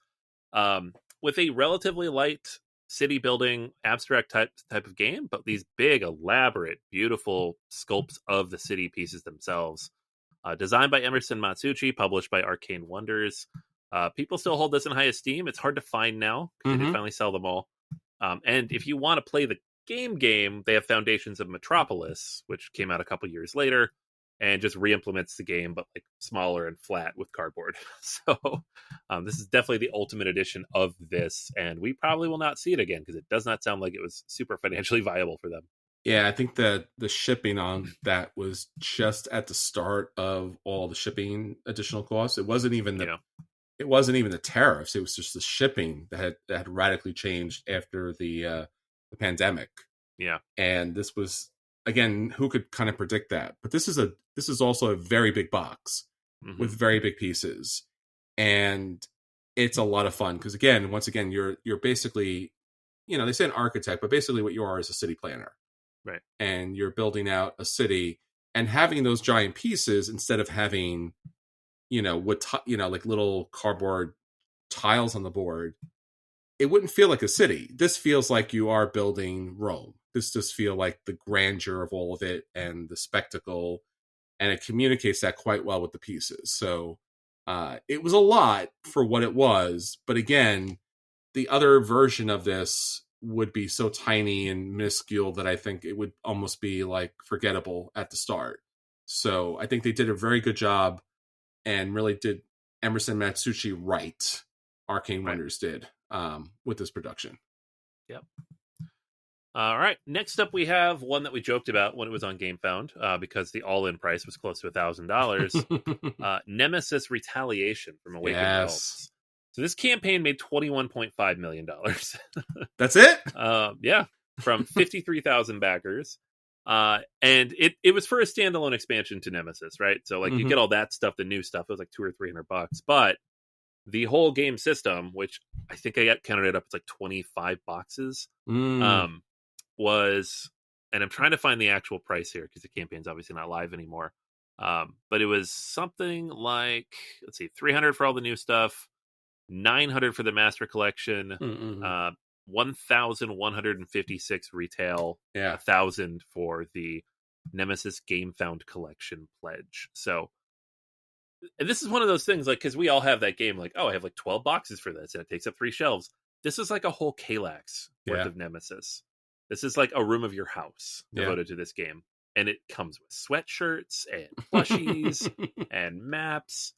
with a relatively light city building, abstract type of game, but these big, elaborate, beautiful sculpts of the city pieces themselves. Designed by Emerson Matsuuchi, published by Arcane Wonders. People still hold this in high esteem. It's hard to find now, because they did finally sell them all. And if you want to play the game, they have Foundations of Metropolis, which came out a couple years later. and just re-implements the game, but like smaller and flat with cardboard. So this is definitely the ultimate edition of this, and we probably will not see it again because it does not sound like it was super financially viable for them. Yeah, I think that the shipping on that was just at the start of all the shipping additional costs. It wasn't even the tariffs. It was just the shipping that had radically changed after the pandemic. Yeah. And this was, again, who could kind of predict that? But this is also a very big box with very big pieces, and it's a lot of fun because once again, you're basically, they say an architect, but basically what you are is a city planner, right? And you're building out a city and having those giant pieces instead of having, like little cardboard tiles on the board. It wouldn't feel like a city. This feels like you are building Rome. This does feel like the grandeur of all of it and the spectacle, and it communicates that quite well with the pieces. So it was a lot for what it was, but again, the other version of this would be so tiny and minuscule that I think it would almost be like forgettable at the start. So I think they did a very good job and really did Emerson Matsuuchi right. Arcane Wonders did with this production. Yep. All right. Next up, we have one that we joked about when it was on GameFound because the all-in price was close to $1,000. Nemesis Retaliation from Awakened Realms. So this campaign made $21.5 million. That's it? Yeah, from 53,000 backers. And it was for a standalone expansion to Nemesis, right? So like you get all that stuff, the new stuff. It was like $200 or $300, but the whole game system, which I think I got counted it up, it's like 25 boxes. Was, and I'm trying to find the actual price here because the campaign's obviously not live anymore. But it was something like, let's see, $300 for all the new stuff, $900 for the Master Collection, 1,156 retail, $1,000 for the Nemesis GameFound Collection pledge. So, and this is one of those things, like, because we all have that game, like, oh, I have like 12 boxes for this, and it takes up 3 shelves. This is like a whole Kallax worth of Nemesis. This is like a room of your house devoted to this game. And it comes with sweatshirts and plushies and maps.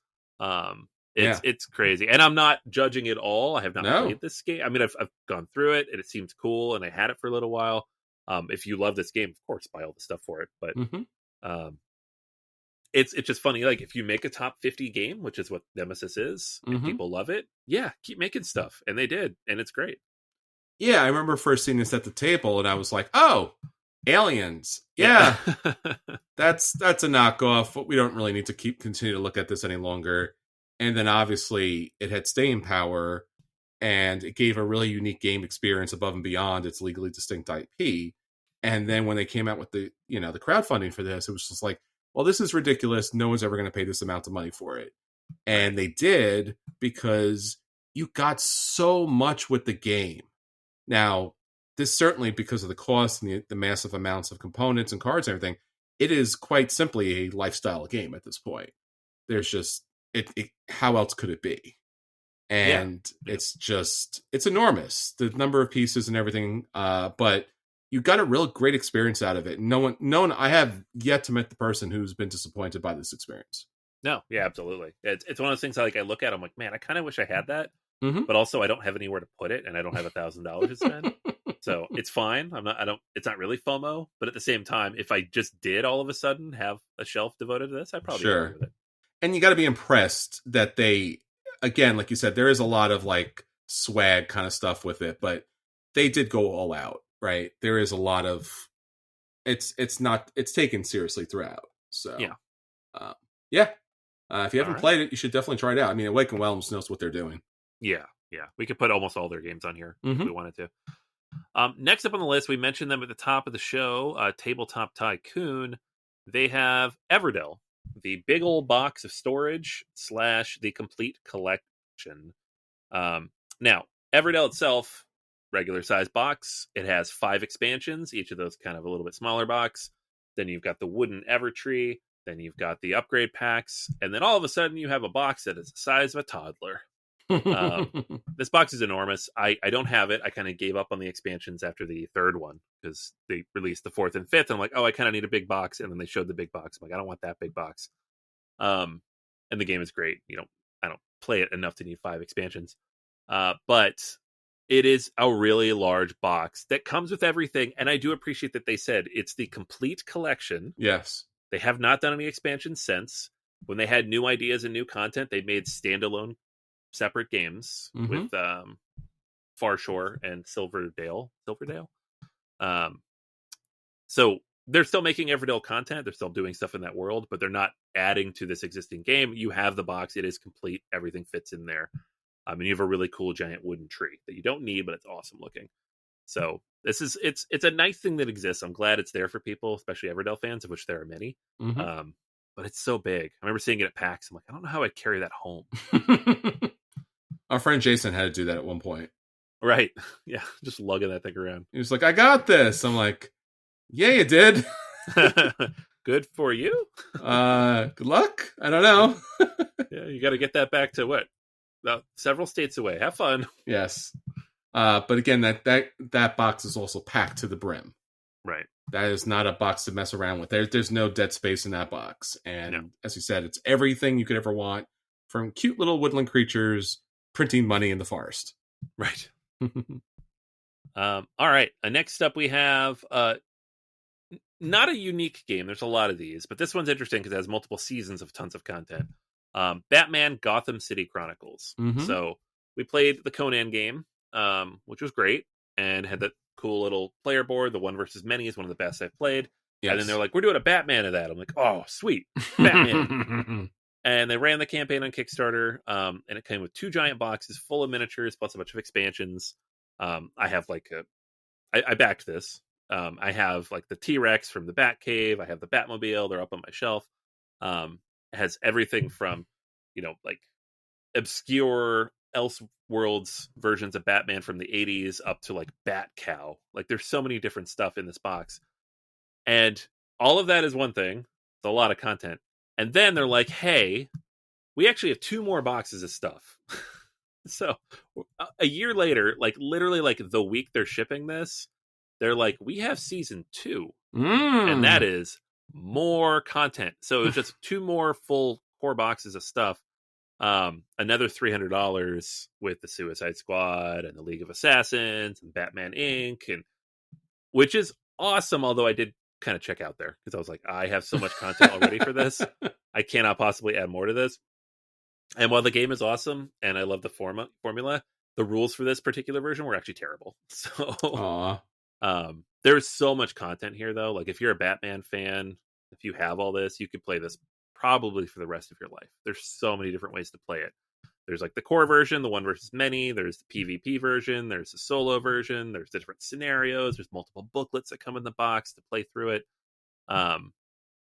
It's crazy. And I'm not judging it all. I have not played this game. I mean, I've gone through it, and it seems cool, and I had it for a little while. If you love this game, of course, buy all the stuff for it. But it's just funny. Like, if you make a top 50 game, which is what Nemesis is, and people love it, keep making stuff. And they did. And it's great. Yeah, I remember first seeing this at the table, and I was like, "Oh, aliens! Yeah, that's a knockoff. We don't really need to continue to look at this any longer." And then obviously, it had staying power, and it gave a really unique game experience above and beyond its legally distinct IP. And then when they came out with the the crowdfunding for this, it was just like, "Well, this is ridiculous. No one's ever going to pay this amount of money for it." And they did, because you got so much with the game. Now, this certainly, because of the cost and the massive amounts of components and cards and everything, it is quite simply a lifestyle game at this point. There's just, how else could it be? And it's enormous, the number of pieces and everything. But you got a real great experience out of it. No one, I have yet to meet the person who's been disappointed by this experience. No, yeah, absolutely. It's one of those things I look at, I'm like, man, I kind of wish I had that. But also I don't have anywhere to put it, and I don't have $1,000 to spend. So it's fine. It's not really FOMO, but at the same time, if I just did all of a sudden have a shelf devoted to this, I'd probably be with it. And you got to be impressed that they, again, like you said, there is a lot of like swag kind of stuff with it, but they did go all out, right? There is a lot of, it's taken seriously throughout. So if you haven't played it, you should definitely try it out. I mean, Awakened Realms knows what they're doing. Yeah. We could put almost all their games on here if we wanted to. Next up on the list, we mentioned them at the top of the show, Tabletop Tycoon. They have Everdell, the big old box of storage / the complete collection. Now, Everdell itself, regular size box. It has 5 expansions, each of those kind of a little bit smaller box. Then you've got the wooden Evertree. Then you've got the upgrade packs. And then all of a sudden you have a box that is the size of a toddler. This box is enormous. I don't have it. I kind of gave up on the expansions after the third one because they released the fourth and fifth. And I'm like, oh, I kind of need a big box. And then they showed the big box. I'm like, I don't want that big box. And the game is great. I don't play it enough to need 5 expansions. But it is a really large box that comes with everything. And I do appreciate that they said it's the complete collection. Yes. They have not done any expansions since. When they had new ideas and new content, they made standalone separate games with Far Shore and Silverdale. So they're still making Everdell content. They're still doing stuff in that world, but they're not adding to this existing game. You have the box. It is complete. Everything fits in there. And you have a really cool giant wooden tree that you don't need, but it's awesome looking. So it's a nice thing that exists. I'm glad it's there for people, especially Everdell fans, of which there are many. But it's so big. I remember seeing it at PAX. I'm like, I don't know how I'd carry that home. Our friend Jason had to do that at one point. Right. Yeah. Just lugging that thing around. He was like, I got this. I'm like, yeah, you did. Good for you. Good luck. I don't know. Yeah, you got to get that back to what? About several states away. Have fun. Yes. But again, that box is also packed to the brim. Right. That is not a box to mess around with. There's no dead space in that box. And as you said, it's everything you could ever want, from cute little woodland creatures printing money in the forest. Right. All right. Next up we have not a unique game. There's a lot of these, but this one's interesting because it has multiple seasons of tons of content. Batman Gotham City Chronicles. So we played the Conan game, which was great, and had that cool little player board. The 1 versus many is one of the best I've played. Yes. And then they're like, we're doing a Batman of that. I'm like, oh, sweet. Batman. And they ran the campaign on Kickstarter, and it came with 2 giant boxes full of miniatures, plus a bunch of expansions. I have I backed this. I have the T-Rex from the Batcave. I have the Batmobile. They're up on my shelf. It has everything from, obscure Elseworlds versions of Batman from the 80s up to Bat Cow. There's so many different stuff in this box. And all of that is one thing. It's a lot of content. And then they're like, hey, we actually have 2 more boxes of stuff. So a year later, literally the week they're shipping this, they're like, we have season 2. And that is more content. So it's just 2 more full core boxes of stuff. Another $300 with the Suicide Squad and the League of Assassins and Batman Inc. and which is awesome. Although I did kind of check out there because I was like, I have so much content already for this. I cannot possibly add more to this. And while the game is awesome and I love the formula, the rules for this particular version were actually terrible. So there's so much content here though. If you're a Batman fan, if you have all this, you could play this probably for the rest of your life. There's so many different ways to play it. There's the core version, the 1 versus many. There's the PvP version. There's the solo version. There's the different scenarios. There's multiple booklets that come in the box to play through it. And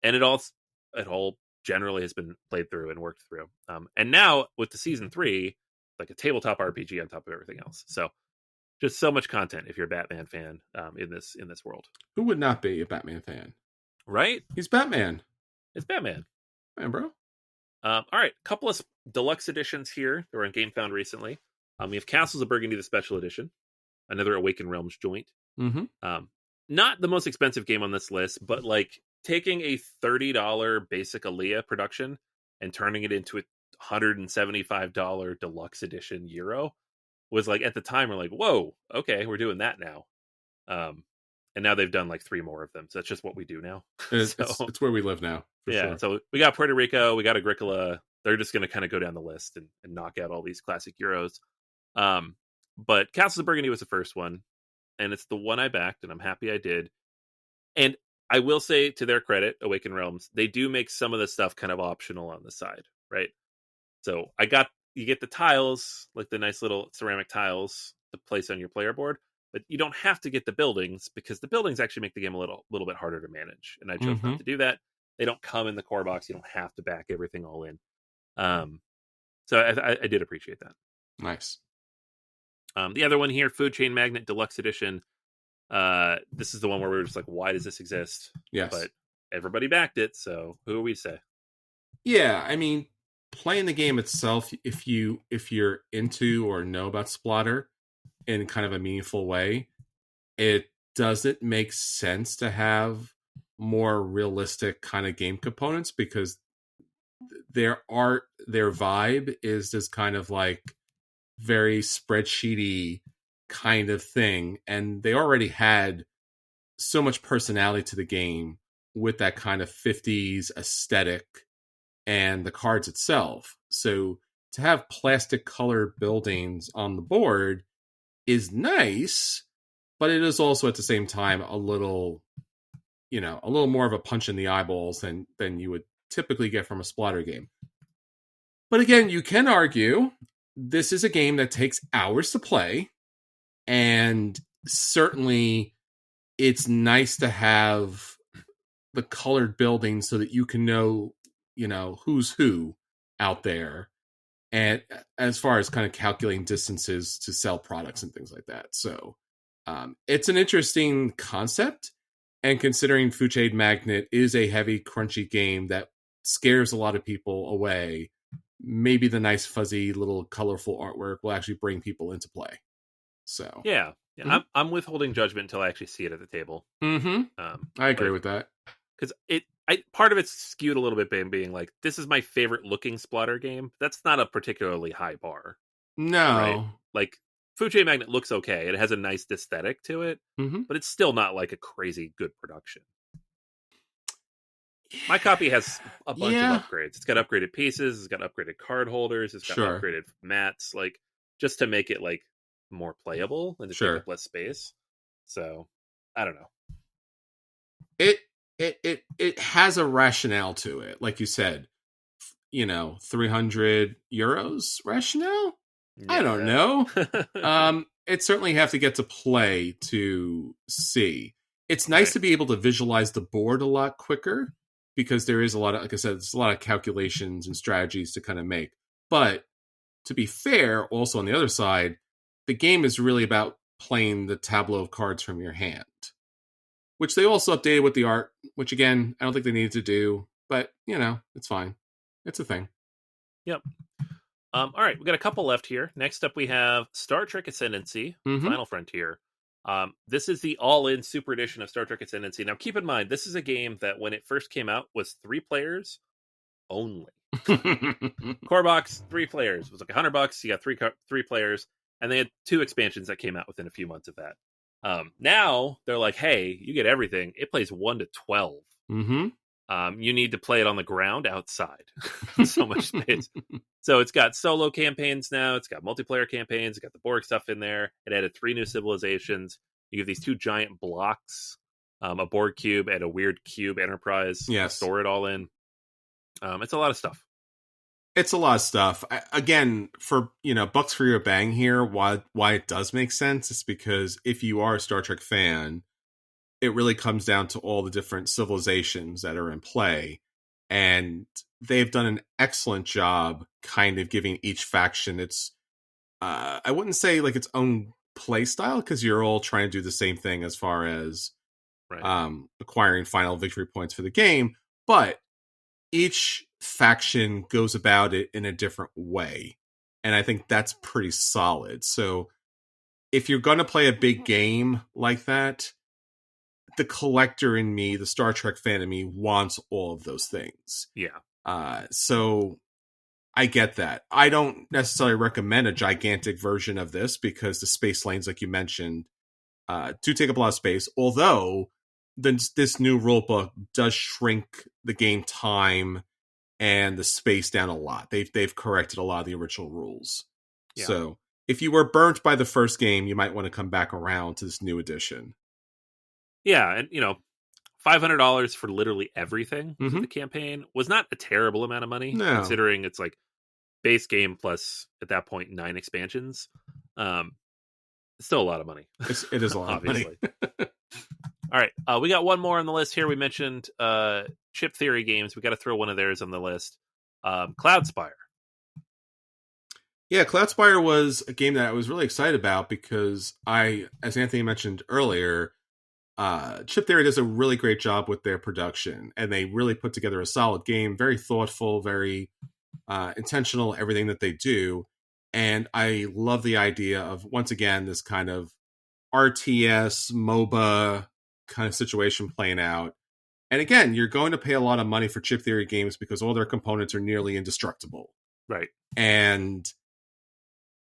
it all generally has been played through and worked through. And now with the season 3, a tabletop RPG on top of everything else. So just so much content if you're a Batman fan in this world. Who would not be a Batman fan? Right? He's Batman. It's Batman. Man, bro. All right, a couple of deluxe editions here that were on GameFound recently. We have Castles of Burgundy, the special edition, another Awakened Realms joint. Not the most expensive game on this list, but taking a $30 basic Aaliyah production and turning it into a $175 deluxe edition Euro was at the time we're like, whoa, okay, we're doing that now. And now they've done 3 more of them. So that's just what we do now. It's where we live now. Yeah. Sure. So we got Puerto Rico, we got Agricola. They're just going to kind of go down the list and knock out all these classic Euros. But Castles of Burgundy was the first one. And it's the one I backed, and I'm happy I did. And I will say, to their credit, Awakened Realms, they do make some of the stuff kind of optional on the side, right? So you get the tiles, the nice little ceramic tiles to place on your player board. But you don't have to get the buildings because the buildings actually make the game a little bit harder to manage. And I chose not to do that. They don't come in the core box. You don't have to back everything all in. So I did appreciate that. Nice. The other one here, Food Chain Magnet Deluxe Edition. This is the one where we were just like, why does this exist? Yes. But everybody backed it. So who are we to say? Yeah. I mean, playing the game itself, if you're into or know about splatter in kind of a meaningful way, it doesn't make sense to have more realistic kind of game components, because their art, their vibe is this kind of like very spreadsheety kind of thing, and they already had so much personality to the game with that kind of 50s aesthetic and the cards itself. So to have plastic colored buildings on the board is nice, but it is also at the same time a little, a little more of a punch in the eyeballs than you would typically get from a splatter game. But again, you can argue this is a game that takes hours to play, and certainly it's nice to have the colored buildings so that you can know, who's who out there, and as far as kind of calculating distances to sell products and things like that. So it's an interesting concept, and considering Food Chain Magnet is a heavy, crunchy game that scares a lot of people away, maybe the nice, fuzzy, little colorful artwork will actually bring people into play. So yeah. Mhm. I'm withholding judgment until I actually see it at the table. I agree with that. Because part of it's skewed a little bit by being like, this is my favorite looking splatter game. That's not a particularly high bar. No. Right? Like, Food Chain Magnet looks okay. It has a nice aesthetic to it, but it's still not like a crazy good production. My copy has a bunch of upgrades. It's got upgraded pieces. It's got upgraded card holders. It's got upgraded mats, like, just to make it like more playable and to take up less space. So I don't know. It has a rationale to it, like you said. 300 euros rationale. Yeah. I don't know. It certainly have to get to play to see. It's nice to be able to visualize the board a lot quicker, because there is a lot of, like I said, there's a lot of calculations and strategies to kind of make. But to be fair, also on the other side, the game is really about playing the tableau of cards from your hand, which they also updated with the art, which again, I don't think they needed to do, but it's fine. It's a thing. Yep. All right, we got a couple left here. Next up, we have Star Trek Ascendancy, Final Frontier. This is the all-in Super Edition of Star Trek Ascendancy. Now, keep in mind, this is a game that when it first came out was 3 players only. Core box, 3 players. It was like $100. You got three players, and they had 2 expansions that came out within a few months of that. Now they're like, hey, you get everything. It plays 1 to 12. You need to play it on the ground outside. So much space. So it's got solo campaigns now. It's got multiplayer campaigns. It's got the Borg stuff in there. It added 3 new civilizations. You have these 2 giant blocks, a Borg cube and a weird cube Enterprise. Yes. Store it all in. It's a lot of stuff. It's a lot of stuff. Again, for bucks for your bang here, why it does make sense is because if you are a Star Trek fan, it really comes down to all the different civilizations that are in play, and they've done an excellent job kind of giving each faction its I wouldn't say like its own play style, because you're all trying to do the same thing as far as acquiring final victory points for the game, but each faction goes about it in a different way, and I think that's pretty solid. So if you're going to play a big game like that, the collector in me, the Star Trek fan in me, wants all of those things. Yeah. So I get that. I don't necessarily recommend a gigantic version of this, because the space lanes, like you mentioned, do take up a lot of space. Although this new rulebook does shrink the game time and the space down a lot. They've corrected a lot of the original rules. Yeah. So if you were burnt by the first game, you might want to come back around to this new edition. Yeah, and $500 for literally everything for the campaign was not a terrible amount of money, considering it's like base game plus at that point 9 expansions. It's still a lot of money. It is a lot obviously. Of money. All right, we got one more on the list here. We mentioned Chip Theory games. We got to throw one of theirs on the list. Cloudspire. Yeah, Cloudspire was a game that I was really excited about because as Anthony mentioned earlier, Chip Theory does a really great job with their production, and they really put together a solid game, very thoughtful, very intentional, everything that they do. And I love the idea of, once again, this kind of RTS, MOBA kind of situation playing out. And again, you're going to pay a lot of money for chip theory games because all their components are nearly indestructible. Right. And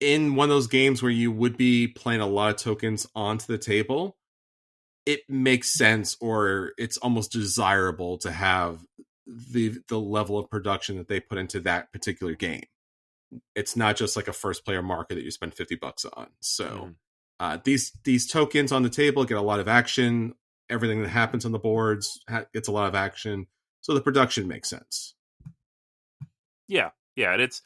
in one of those games where you would be playing a lot of tokens onto the table, it makes sense, or it's almost desirable to have the level of production that they put into that particular game. It's not just like a first player market that you spend $50 on. So these tokens on the table get a lot of action. Everything that happens on the boards gets a lot of action. So the production makes sense. Yeah. And it's,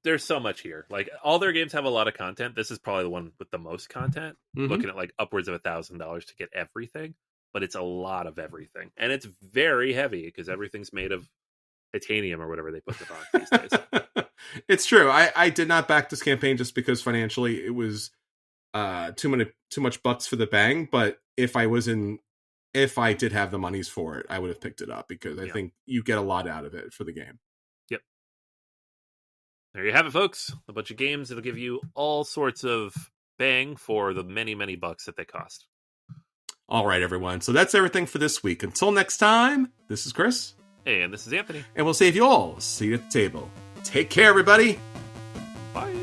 there's so much here. Like, all their games have a lot of content. This is probably the one with the most content. Looking at like upwards of $1,000 to get everything, but it's a lot of everything, and it's very heavy because everything's made of titanium or whatever they put the box these days. It's true. I did not back this campaign just because financially it was too much bucks for the bang. But if I did have the monies for it, I would have picked it up because I think you get a lot out of it for the game. Yep. There you have it, folks. A bunch of games that'll give you all sorts of bang for the many, many bucks that they cost. All right, everyone. So that's everything for this week. Until next time, this is Chris. And this is Anthony. And we'll save you all a seat at the table. Take care, everybody. Bye.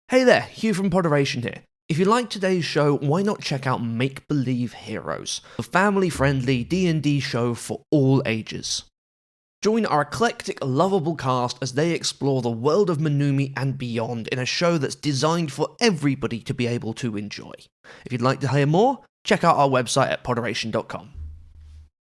Hey there, Hugh from Podderation here. If you liked today's show, why not check out Make Believe Heroes, a family-friendly D&D show for all ages. Join our eclectic, lovable cast as they explore the world of Manumi and beyond in a show that's designed for everybody to be able to enjoy. If you'd like to hear more, check out our website at podderation.com.